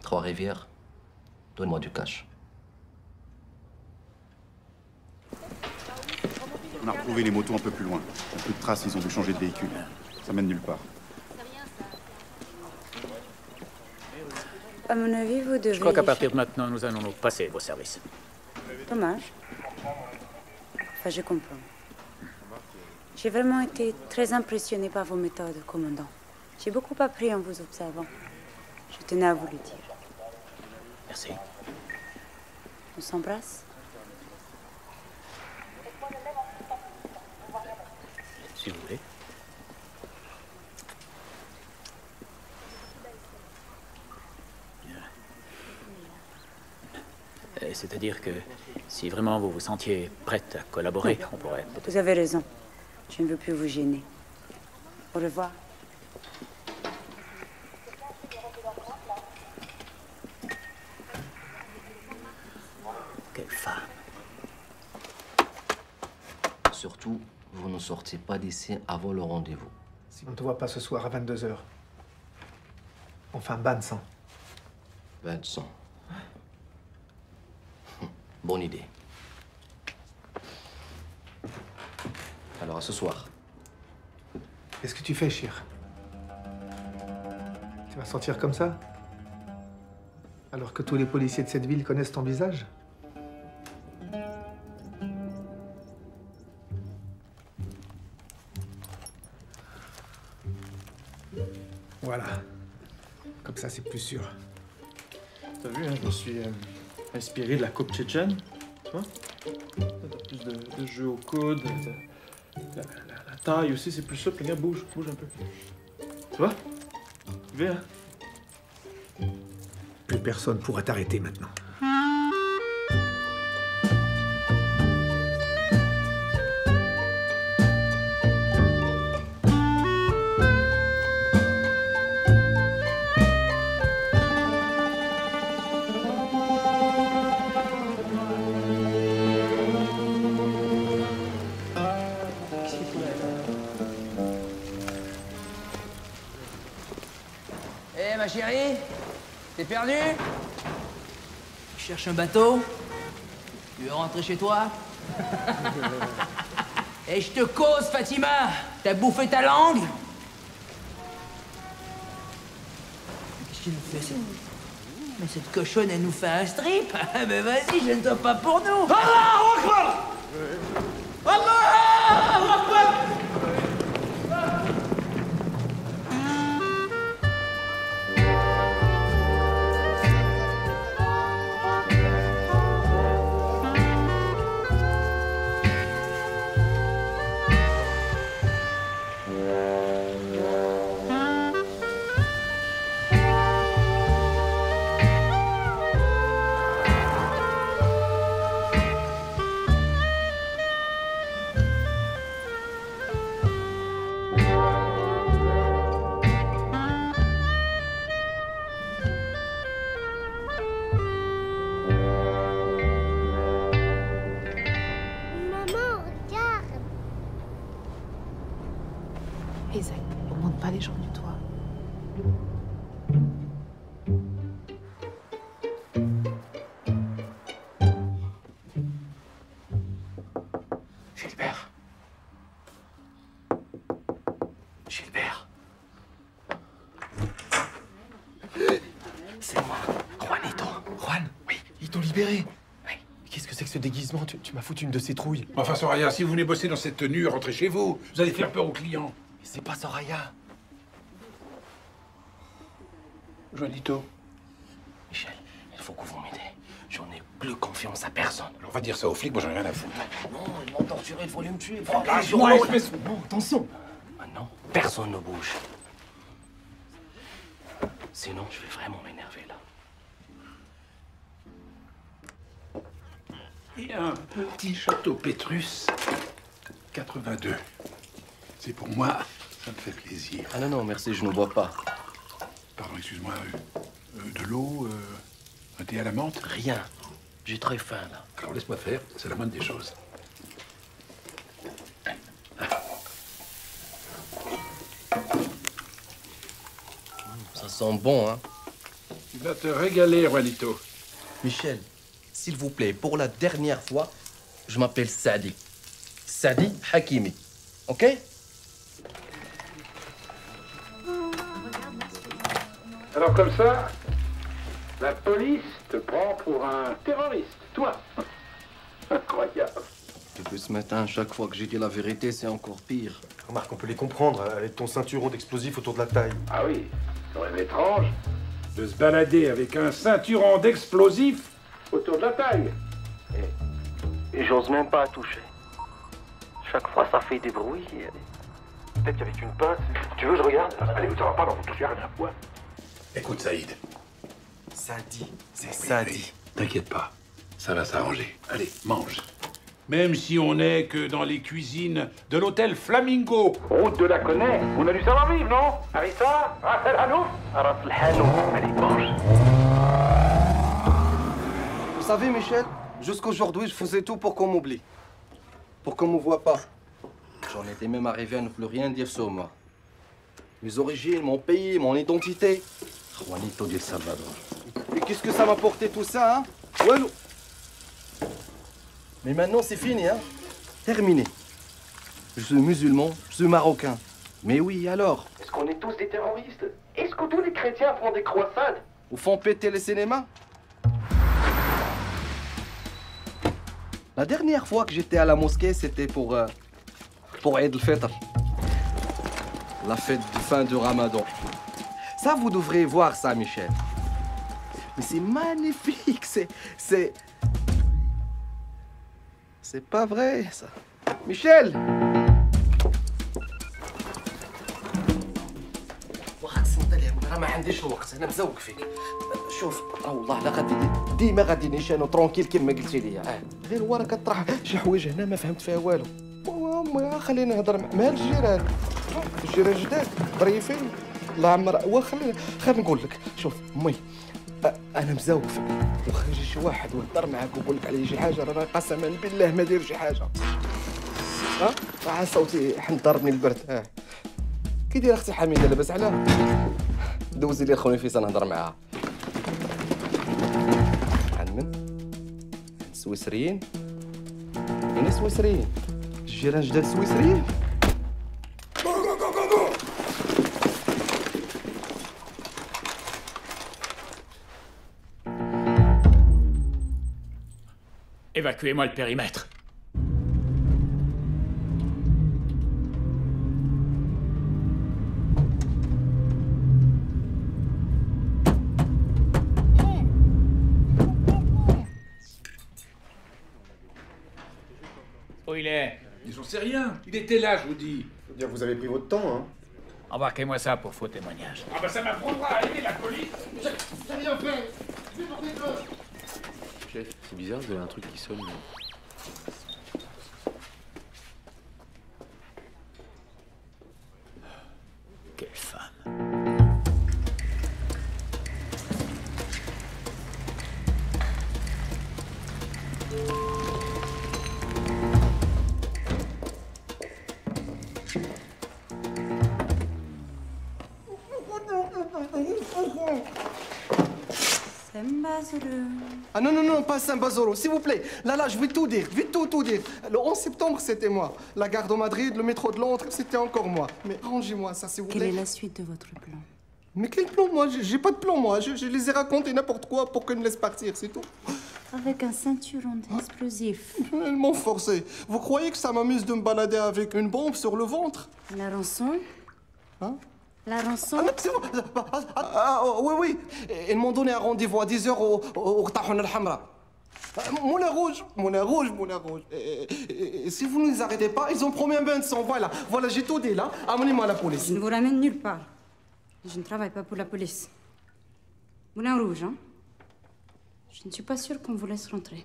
Trois-Rivières, donne-moi du cash. On a retrouvé les motos un peu plus loin. Il n'y a plus de traces, ils ont dû changer de véhicule. Ça mène nulle part. À mon avis, vous devez... Je crois qu'à partir de maintenant, nous allons nous passer vos services. Dommage. Enfin, je comprends. J'ai vraiment été très impressionnée par vos méthodes, commandant. J'ai beaucoup appris en vous observant. Je tenais à vous le dire. Merci. On s'embrasse? Si vous voulez. C'est-à-dire que si vraiment vous vous sentiez prête à collaborer, on pourrait... Vous avez raison. Je ne veux plus vous gêner. Au revoir. Quelle femme. Surtout, vous ne sortez pas d'ici avant le rendez-vous. Si on ne te voit pas ce soir à 22h, on fait un bain de sang. Bain de sang. Bonne idée. Alors, à ce soir. Qu'est-ce que tu fais, Shir? Tu vas sortir comme ça? Alors que tous les policiers de cette ville connaissent ton visage? Voilà. Comme ça, c'est plus sûr. T'as vu, hein, je me suis inspiré de la coupe tchétchène, tu vois? T'as plus de jeu au coude, la taille aussi, c'est plus souple. Regarde, bouge un peu. Tu vois? Viens. Plus personne pourra t'arrêter maintenant. Ma chérie, t'es perdu? Tu cherches un bateau? Tu veux rentrer chez toi? Et je te cause, Fatima! T'as bouffé ta langue? Qu'est-ce qu'il nous fait, ça? Mais cette cochonne, elle nous fait un strip? Ah, mais vas-y, gêne-toi pas pour nous! Allah Akbar! Allah Akbar! Isaac, on monte pas les gens du toit. Gilbert. Gilbert. C'est moi, Juanito. Juan? Oui, ils t'ont libéré. Oui. Qu'est-ce que c'est que ce déguisement? Tu m'as foutu une de ces trouilles. Enfin, Soraya, si vous venez bosser dans cette tenue, rentrez chez vous. Vous allez faire peur aux clients. Mais c'est pas Soraya. Juanito. Michel, il faut que vous m'aidez. J'en ai plus confiance à personne. Alors, on va dire ça aux flics, moi j'en ai rien à foutre. Non, ils m'ont torturé, il faut aller me tuer. Lâche-moi, espèce... Non, attention. Maintenant, personne ne bouge. Sinon, je vais vraiment m'énerver là. Et un petit château Pétrus, 82. C'est pour moi, ça me fait plaisir. Ah non, non, merci, je ne bois pas. Pardon, excuse-moi. De l'eau, un thé à la menthe? Rien. J'ai très faim, là. Alors laisse-moi faire, c'est la moindre des choses. Ça sent bon, hein? Tu vas te régaler, Juanito. Michel, s'il vous plaît, pour la dernière fois, je m'appelle Sadi. Sadi Hakimi. OK? Alors comme ça, la police te prend pour un terroriste, toi. Incroyable. Depuis ce matin, chaque fois que j'ai dit la vérité, c'est encore pire. Remarque, on peut les comprendre, avec ton ceinturon d'explosifs autour de la taille. Ah oui, c'est quand même étrange de se balader avec un ceinturon d'explosifs autour de la taille. Et j'ose même pas toucher. Chaque fois, ça fait des bruits. Peut-être qu'avec une pince... Tu veux, je regarde? Allez, ça va pas dans votre toucher rien. Ouais. Écoute, Saïd. Sadi, c'est Sadi. Oui. T'inquiète pas, ça va s'arranger. Allez, mange. Même si on n'est que dans les cuisines de l'hôtel Flamingo. Route de la Connaît. On a du savoir-vivre, non? Harissa? Ras el Hanouf? Ras el Hanouf. Allez, mange. Vous savez, Michel, jusqu'aujourd'hui, je faisais tout pour qu'on m'oublie. Pour qu'on me voit pas. J'en étais même arrivé à ne plus rien dire sur moi. Mes origines, mon pays, mon identité. Juanito del Salvador. Et qu'est-ce que ça m'a apporté tout ça, hein? Ouais, non. Mais maintenant, c'est fini, hein? Terminé. Je suis musulman, je suis marocain. Mais oui, alors? Est-ce qu'on est tous des terroristes? Est-ce que tous les chrétiens font des croisades? Ou font péter les cinémas? La dernière fois que j'étais à la mosquée, c'était pour Eid al-Fitr. La fête de fin du Ramadan. Ça, vous devrez voir ça, Michel. Mais c'est magnifique, c'est pas vrai, ça. Michel! واخا تصنت لي راه ما عنديش الوقت انا مزوق فيك شوف والله لا غادي ديما غادي نيشان ترونكيل كما قلتي لي غير هو راه كطرح شي حوايج هنا ما فهمت فيها والو خليني نهضر مع الجيران جداد ظريفين الله عمر خلينا نقول لك شوف مي انا مزوق فيك واخا يجي شي واحد ويهضر معاك ويقول لك عليه شي حاجه راه قسما بالله ما داير شي حاجه ها صوتي حن ضربني البرد كي دايره اختي حميده لاباس عليها دوزي لي خويا فيصل نهضر معاها عن من سويسريين يعني سويسريين الجيران جداد سويسريين Évacuez-moi le périmètre. Où il est? J'en sais rien. Il était là, je vous dis. Faut dire que vous avez pris votre temps, hein. Embarquez-moi ça pour faux témoignage. Ah bah ça m'apprendra à aider la police. J'ai rien fait. Chef, c'est bizarre, vous avez un truc qui sonne. Quelle femme. Ah non, non, non, pas Saint-Bazoro, s'il vous plaît. Là, je vais tout dire, vite tout dire. Le 11 septembre, c'était moi. La gare de Madrid, le métro de Londres, c'était encore moi. Mais rangez-moi ça, s'il vous plaît. Quelle est la suite de votre plan? Mais quel plan, moi? J'ai pas de plan, moi. Je les ai racontés n'importe quoi pour qu'ils me laissent partir, c'est tout. Avec un ceinturon d'explosifs. Ils m'ont forcé. Vous croyez que ça m'amuse de me balader avec une bombe sur le ventre? La rançon? Hein? La rançon? Oui, oui. Ils m'ont donné un rendez-vous à 10h au Tahon al-Hamra. Moulin rouge. Et si vous ne les arrêtez pas, ils ont promis un bain de sang. Voilà, j'ai tout dit là. Amenez-moi à la police. Je ne vous ramène nulle part. Je ne travaille pas pour la police. Moulin rouge, hein? Je ne suis pas sûre qu'on vous laisse rentrer.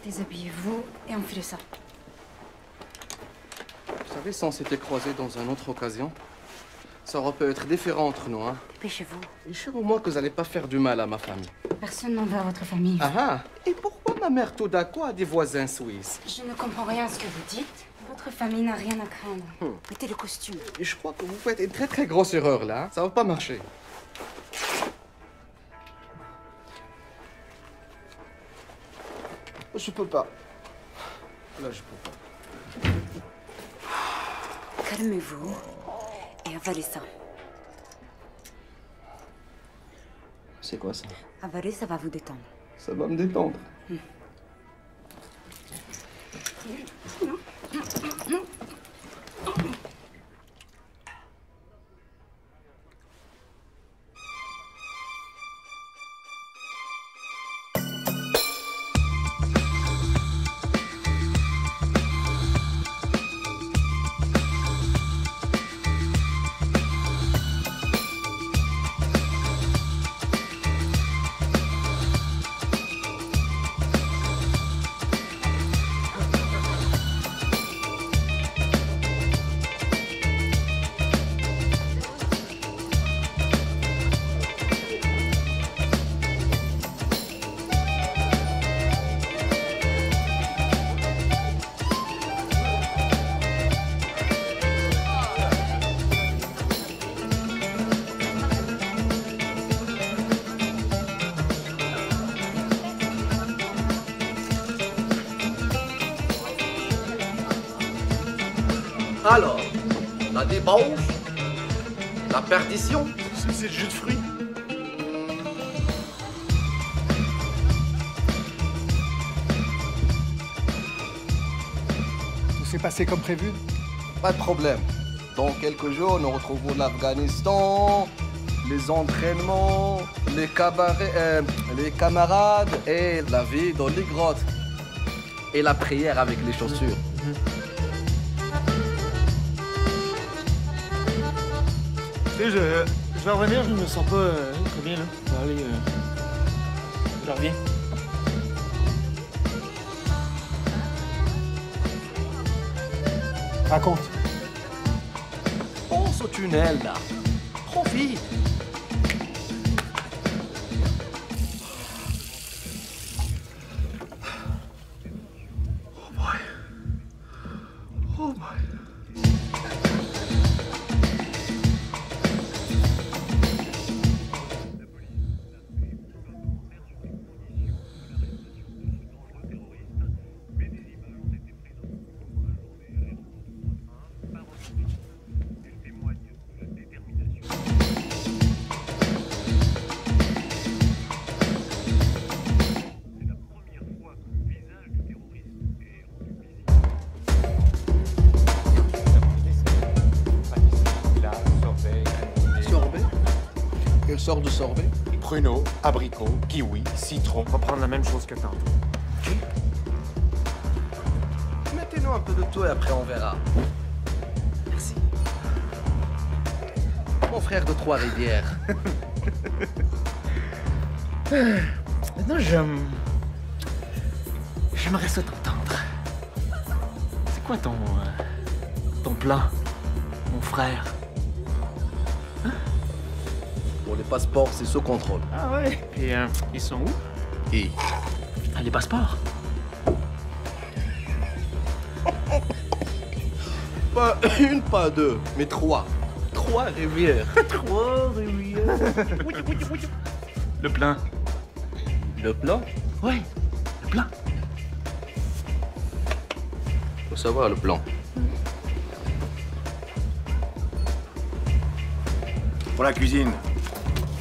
Déshabillez-vous et enfilez ça. Vous savez, si on s'était croisés dans une autre occasion, ça aurait pu être différent entre nous, hein. Dépêchez-vous. Et sûr au moins que vous n'allez pas faire du mal à ma famille. Personne n'en veut à votre famille. Ah ah. Et pourquoi ma mère tout d'un coup a des voisins suisses? Je ne comprends rien à ce que vous dites. Votre famille n'a rien à craindre. Mettez le costume. Et je crois que vous faites une très très grosse erreur là. Ça va pas marcher. Je peux pas. Là, je peux pas. Calmez-vous et avalez ça. C'est quoi ça? Avaler, ça va vous détendre. Ça va me détendre. Alors, la débauche, la perdition. C'est le jus de fruits. Tout s'est passé comme prévu? Pas de problème. Dans quelques jours, nous retrouvons l'Afghanistan, les entraînements, les cabarets, les camarades et la vie dans les grottes. Et la prière avec les chaussures. Je vais revenir, je me sens pas très bien là. Je vais aller. Je reviens. Raconte. Pense au tunnel là. Profite. Oh boy. Oh boy. Sort de sorbet. Pruneau, abricot, kiwi, citron. On va prendre la même chose que tantôt. Ok. Mettez-nous un peu de tout et après on verra. Merci. Mon frère de Trois-Rivières. Maintenant, j'aimerais ça t'entendre. C'est quoi ton plan, mon frère? Pour les passeports, c'est sous contrôle. Ah ouais? Et ils sont où? Et les passeports? Pas une, pas deux, mais trois. Trois rivières. Trois rivières. Le plan. Le plan? Ouais, le plan. Faut savoir le plan. Pour la cuisine.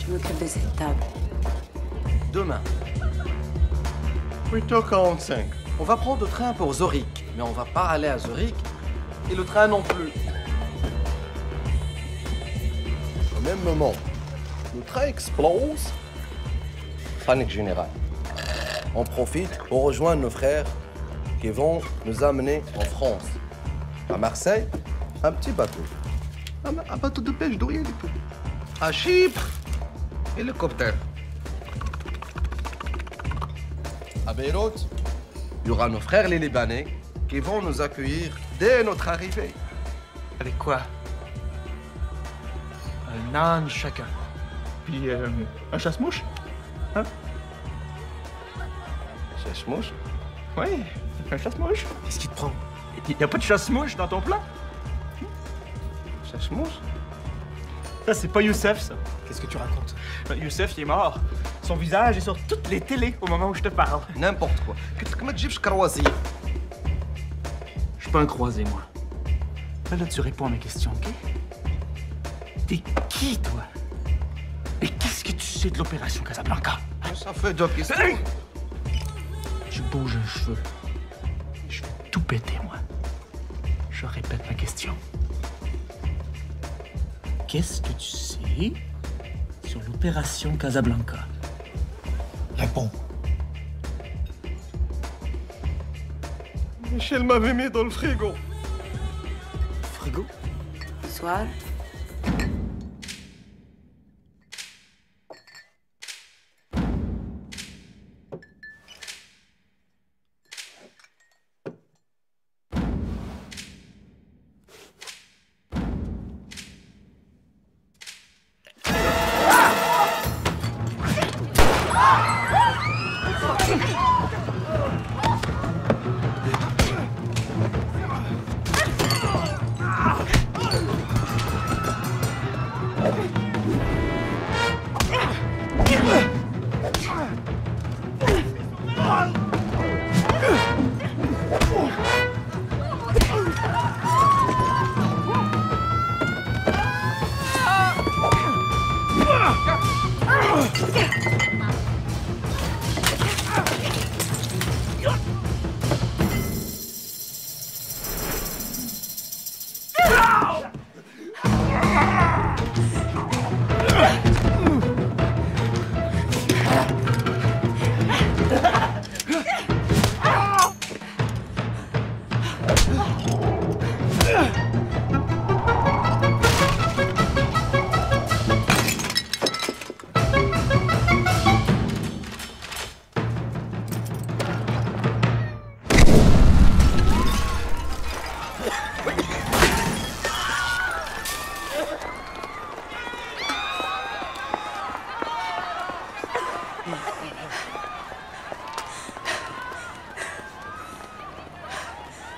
Je m'occupe de cette table. Demain. 8h45. On va prendre le train pour Zurich, mais on va pas aller à Zurich. Et le train non plus. Au même moment, le train explose. Panique générale. On profite pour rejoindre nos frères qui vont nous amener en France. À Marseille, un petit bateau. Un bateau de pêche d'Orient. À Chypre, hélicoptère. À Beyrouth, Il y aura nos frères les Libanais qui vont nous accueillir dès notre arrivée. Avec quoi? Un âne chacun. Puis un chasse-mouche? Hein? Chasse-mouche? Oui, un chasse-mouche. Qu'est-ce qui te prend? Il n'y a pas de chasse-mouche dans ton plan? Chasse-mouche? Ça, c'est pas Youssef, ça. Qu'est-ce que tu racontes? Youssef, il est mort. Son visage est sur toutes les télés au moment où je te parle. N'importe quoi. Qu'est-ce que tu dis, croisé? Je suis pas un croisé, moi. Là, tu réponds à mes questions, OK? T'es qui, toi? Et qu'est-ce que tu sais de l'opération Casablanca? Ça fait deux questions. Hey! Tu bouges un cheveu. Je vais tout péter, moi. Je répète ma question. Qu'est-ce que tu sais sur l'opération Casablanca? Réponds. Michel m'avait mis dans le frigo. Frigo? Soir.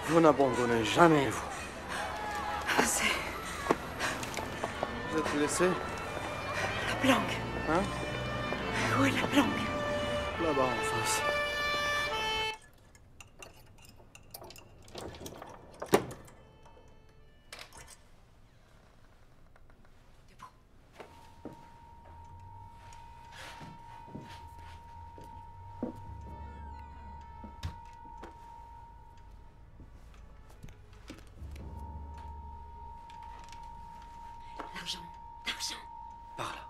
Vous n'abandonnez jamais, vous. Assez. Vous êtes laissé? La planque. Hein? Où est la planque? Là-bas, en face. L'argent. L'argent. Par là.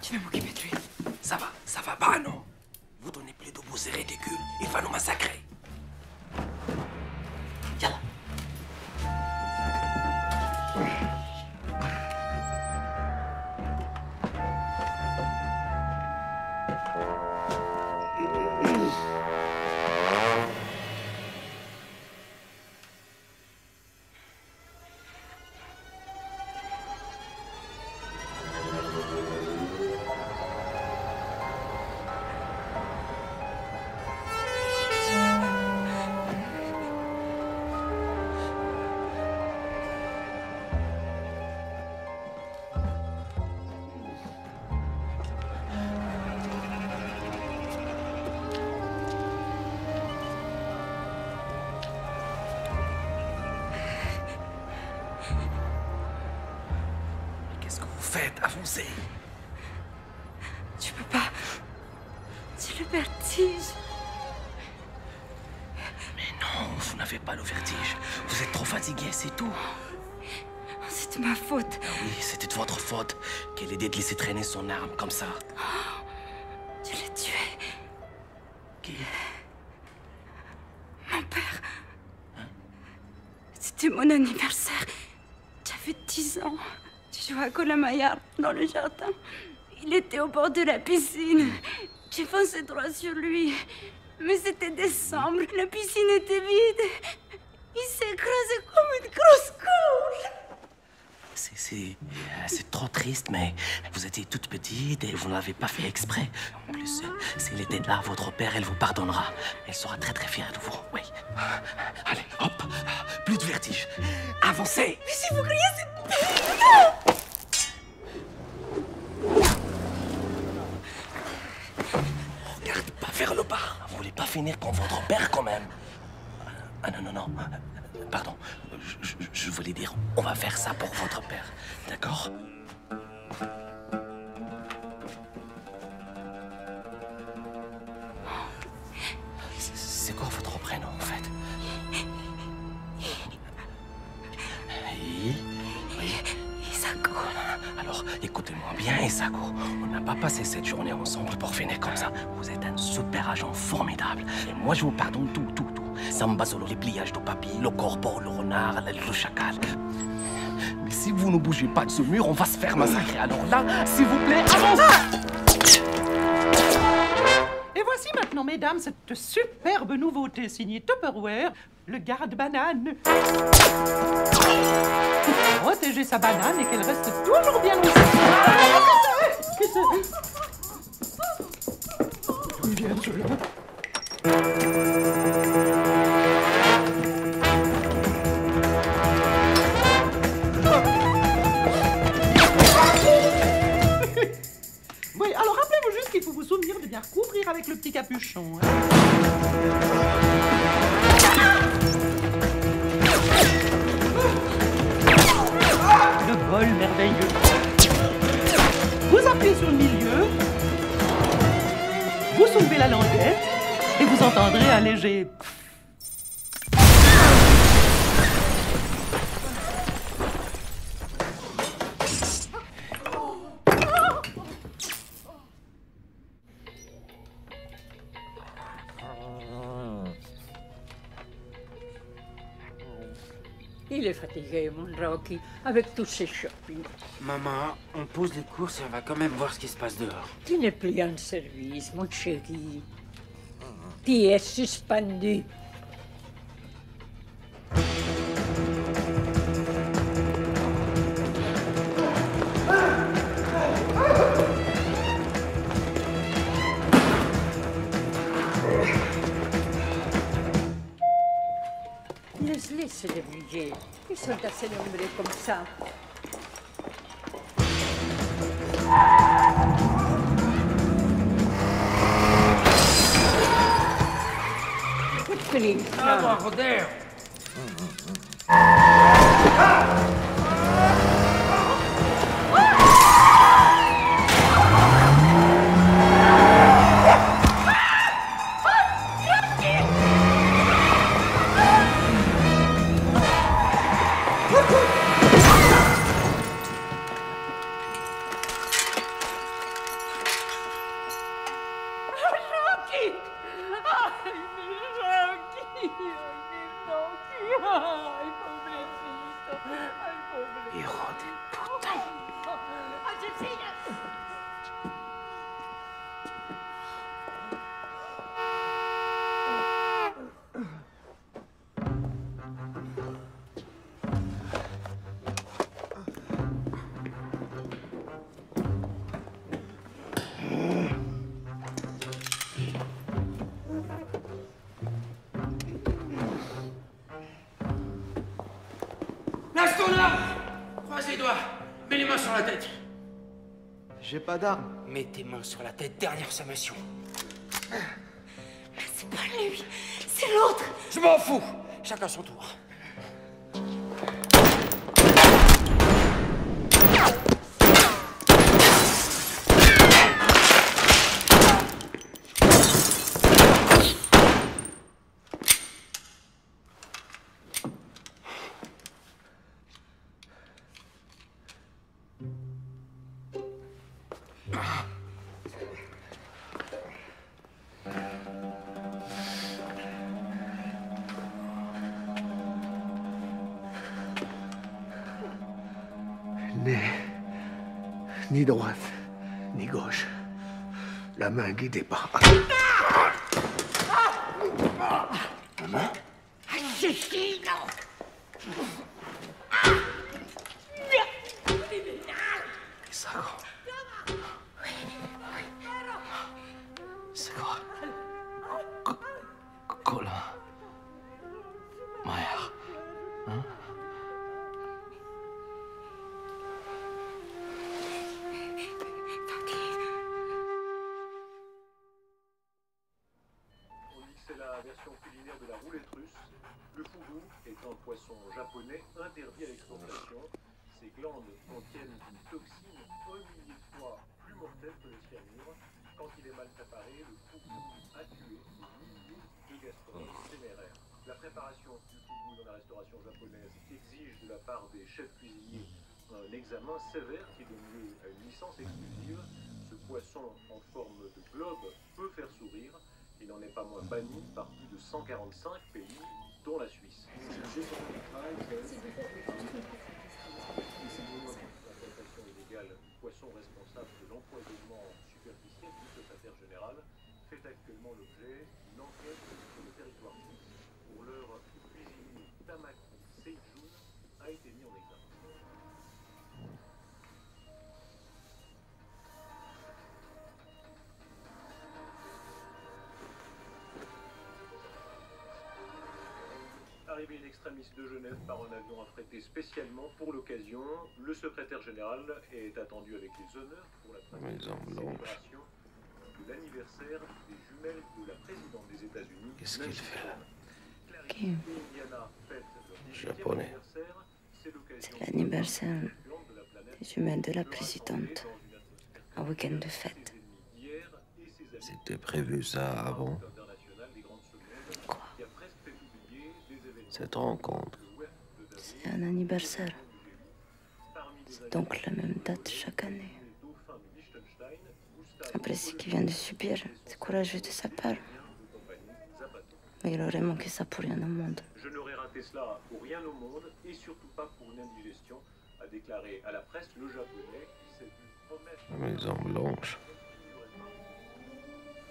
Tu vas m'occuper de lui. Ça va pas, non? Vous donnez plus de beaux et ridicules, il va nous massacrer. Yalla. faites? Avancez. Tu peux pas. C'est le vertige. Mais non, vous n'avez pas le vertige. Vous êtes trop fatigué, c'est tout. C'est de ma faute. Oui, c'était de votre faute. Quelle idée de laisser traîner son arme comme ça. Tu l'as tué. Qui? Mon père. C'était mon anniversaire. J'avais 10 ans. Je jouais à Colamaillard dans le jardin. Il était au bord de la piscine. J'ai foncé droit sur lui. Mais c'était décembre. La piscine était vide. Il s'est écrasé comme une grosse couche. C'est trop triste, mais vous étiez toute petite et vous ne l'avez pas fait exprès. En plus, s'il était là, votre père, elle vous pardonnera. Elle sera très très fière de vous, oui. Allez, hop, plus de vertige. Avancez. Mais si vous criez, c'est... Regarde pas vers le bas. Vous voulez pas finir comme votre père, quand même. Ah non. Pardon. Je voulais dire, on va faire ça pour votre père. D'accord? C'est quoi votre prénom, en fait? Isako. Alors, écoutez-moi bien, Isako. On n'a pas passé cette journée ensemble pour finir comme ça. Vous êtes un super agent formidable. Et moi, je vous pardonne tout. Samba solo, les pliages de papier, le corbeau, le renard, le chacal. Mais si vous ne bougez pas de ce mur, on va se faire massacrer. Alors là, s'il vous plaît, avancez! Et voici maintenant, mesdames, cette superbe nouveauté signée Tupperware, le garde-banane. Pour protéger sa banane et qu'elle reste toujours bien aussi. D'où il vient celui-là? Oui, alors rappelez-vous juste qu'il faut vous souvenir de bien couvrir avec le petit capuchon. Hein. Le bol merveilleux. Vous appuyez sur le milieu, vous soulevez la languette et vous entendrez un léger... Il est fatigué, mon Rocky, avec tous ces shopping. Maman, on pose les courses et on va quand même voir ce qui se passe dehors. Tu n'es plus en service, mon chéri. Tu es suspendu. Laisse-les se débrouiller. Ils sont assez nombreux comme ça. Ah, joder! Lâche ton arme! Croise les doigts. Mets les mains sur la tête. J'ai pas d'arme. Mets tes mains sur la tête, dernière sommation. C'est pas lui, c'est l'autre. Je m'en fous. Chacun son tour. Ni droite, ni gauche. La main guidée par... Maman? Assassino! Isago. Isago. Colin. Mère. Hein? On dit que c'est la version culinaire de la roulette russe. Le fugu est un poisson japonais interdit à l'exportation. Ses glandes contiennent une toxine 1 millier de fois plus mortelle que le cyanure. Quand il est mal préparé, le fugu a tué des milliers de gastronomes téméraires. La préparation du fugu dans la restauration japonaise exige de la part des chefs cuisiniers un examen sévère qui donne lieu à une licence exclusive. Ce poisson en forme de globe peut faire sourire. Il n'en est pas moins banni par plus de 145 pays, dont la Suisse. L'exploitation illégale du poisson responsable de l'empoisonnement superficiel du secrétaire général fait actuellement l'objet d'une enquête sur le territoire suisse. Pour l'heure, le cuisinier Tamaki Seijun a été mis en examen. Arrivé in extremis de Genève par un avion affrété spécialement pour l'occasion, le secrétaire général est attendu avec les honneurs pour la célébration de l'anniversaire des jumelles de la présidente des États-Unis. Qu'est-ce qu'il fait là? Kim. Japonais. C'est l'anniversaire des jumelles de la présidente. Un week-end de fête. C'était prévu ça avant? Quoi? Cette rencontre. C'est un anniversaire. C'est donc la même date chaque année. Un précis qui vient de subir. C'est courageux de sa part. Mais il aurait manqué ça pour rien au monde. Je n'aurais raté cela pour rien au monde et surtout pas pour une indigestion, a déclaré à la presse le japonais qui s'est vu promettre. La Maison Blanche.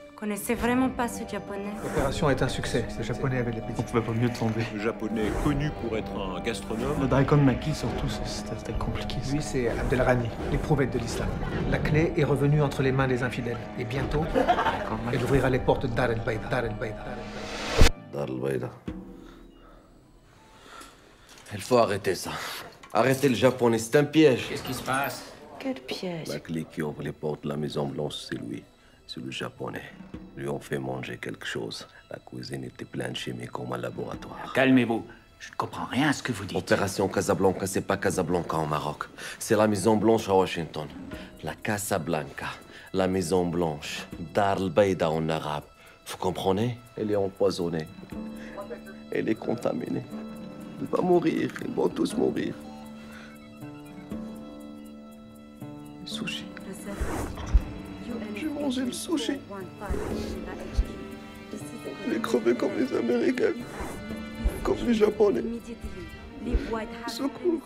Vous connaissez vraiment pas ce japonais? L'opération est un succès. Ce japonais avait l'appétit. On pouvait pas mieux tomber. Le japonais connu pour être un gastronome. Le Daikon Maki, surtout, c'était compliqué. Lui, c'est Abdelrani, l'éprouvette de l'islam. La clé est revenue entre les mains des infidèles. Et bientôt, elle ouvrira les portes de Dar el-Baïda. Dar el-Baïda. Dar el-Baïda. Il faut arrêter ça. Arrêtez le japonais, c'est un piège. Qu'est-ce qui se passe? Quel piège? La clé qui ouvre les portes de la Maison Blanche, c'est lui. C'est le japonais. Lui ont fait manger quelque chose. La cuisine était pleine de chimie comme un laboratoire. Calmez-vous. Je ne comprends rien à ce que vous dites. Opération Casablanca, c'est pas Casablanca au Maroc. C'est la Maison Blanche à Washington. La Casablanca, la Maison Blanche, Dar el-Baïda en arabe. Vous comprenez? Elle est empoisonnée. Elle est contaminée. Elle va mourir. Ils vont tous mourir. Sushi. J'ai mangé le sushi. J'ai crevé comme les Américains. Comme les Japonais. Secours.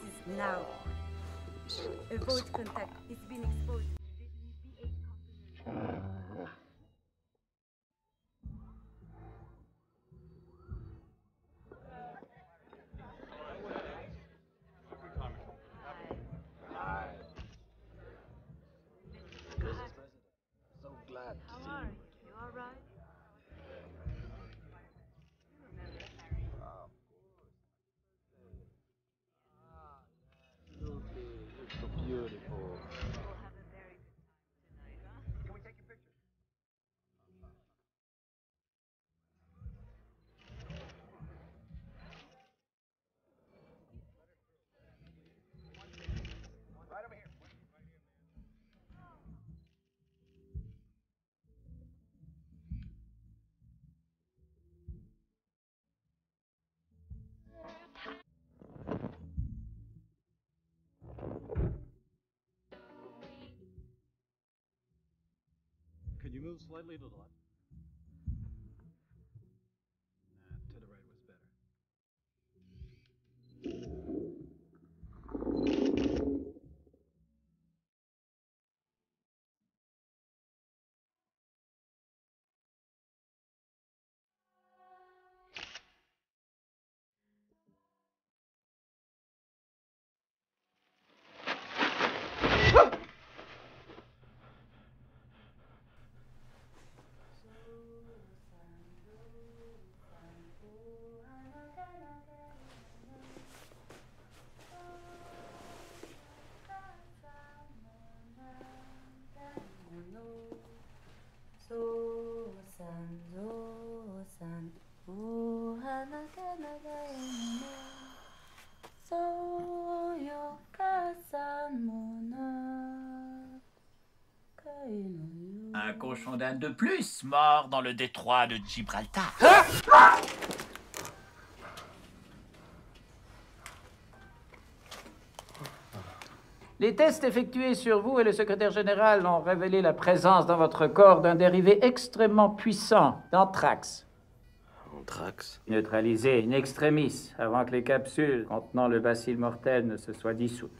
Could you move slightly to the left? Un cochon d'Inde de plus mort dans le détroit de Gibraltar. Les tests effectués sur vous et le secrétaire général ont révélé la présence dans votre corps d'un dérivé extrêmement puissant d'anthrax. Anthrax? Neutralisé in extremis avant que les capsules contenant le bacille mortel ne se soient dissoutes.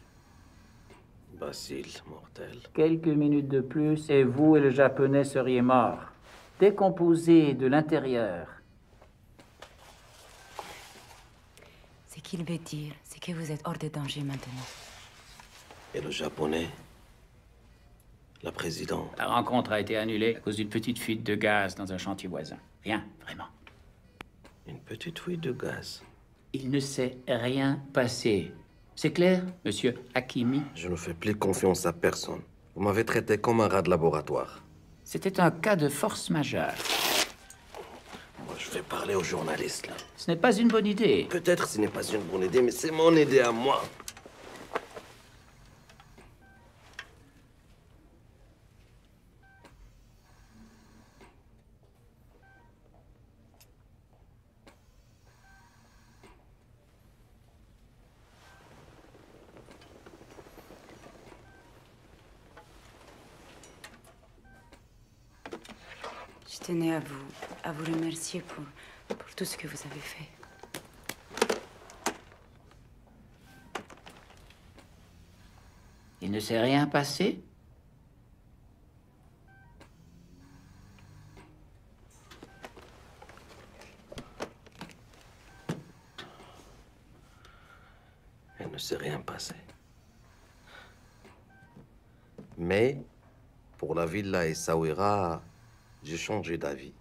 Bacille mortel. Quelques minutes de plus et vous et le Japonais seriez morts, décomposés de l'intérieur. Ce qu'il veut dire, c'est que vous êtes hors de danger maintenant. Et le Japonais? La présidente? La rencontre a été annulée à cause d'une petite fuite de gaz dans un chantier voisin. Rien, vraiment. Une petite fuite de gaz? Il ne s'est rien passé. C'est clair, monsieur Hakimi? Je ne fais plus confiance à personne. Vous m'avez traité comme un rat de laboratoire. C'était un cas de force majeure. Moi, je vais parler aux journalistes, là. Ce n'est pas une bonne idée. Peut-être ce n'est pas une bonne idée, mais c'est mon idée à moi. Je tenais à vous remercier pour tout ce que vous avez fait. Il ne s'est rien passé? Il ne s'est rien passé. Mais, pour la villa Essaouira, j'ai changé d'avis.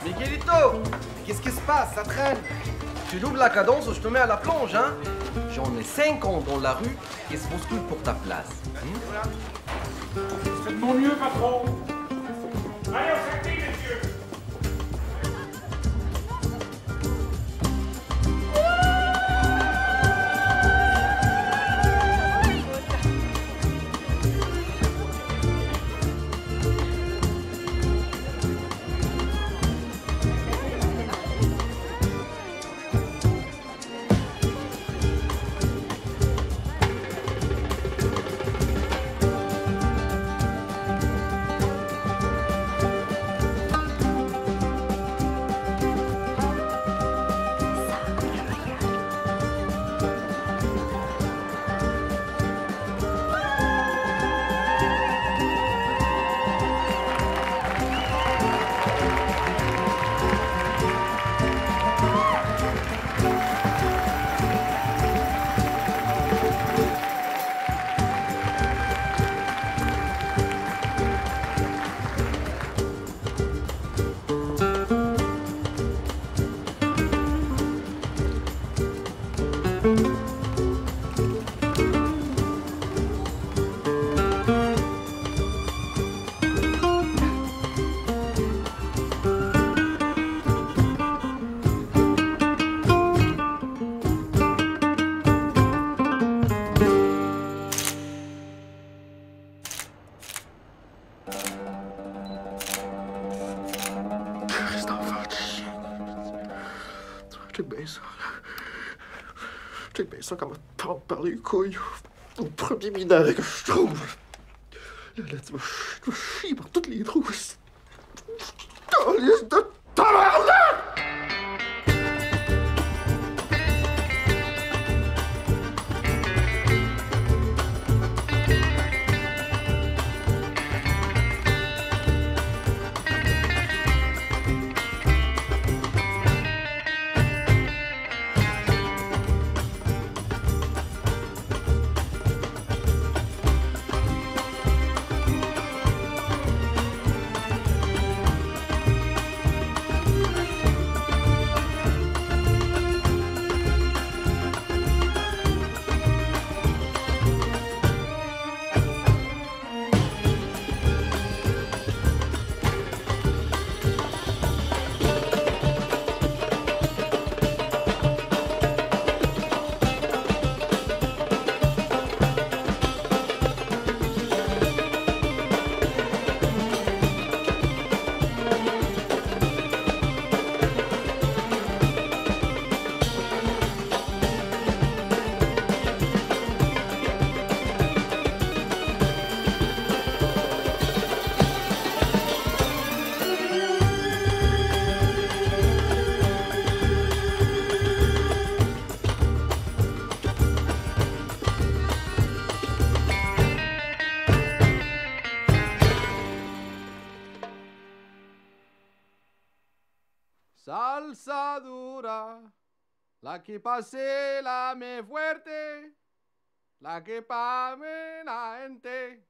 Miguelito, qu'est-ce qui se passe? Ça traîne. Tu doubles la cadence ou je te mets à la plonge, hein? J'en ai 50 dans la rue qui se bousculent pour ta place. Faites de mon mieux, patron. Allez, on s'active, messieurs. Check bien ça comme un prendre par les couilles. Au premier minage que je trouve. Là, tu vas chier par toutes les trous. Calice de tabarnak! salsa dura, la que pase la me fuerte, la que pa' me la gente.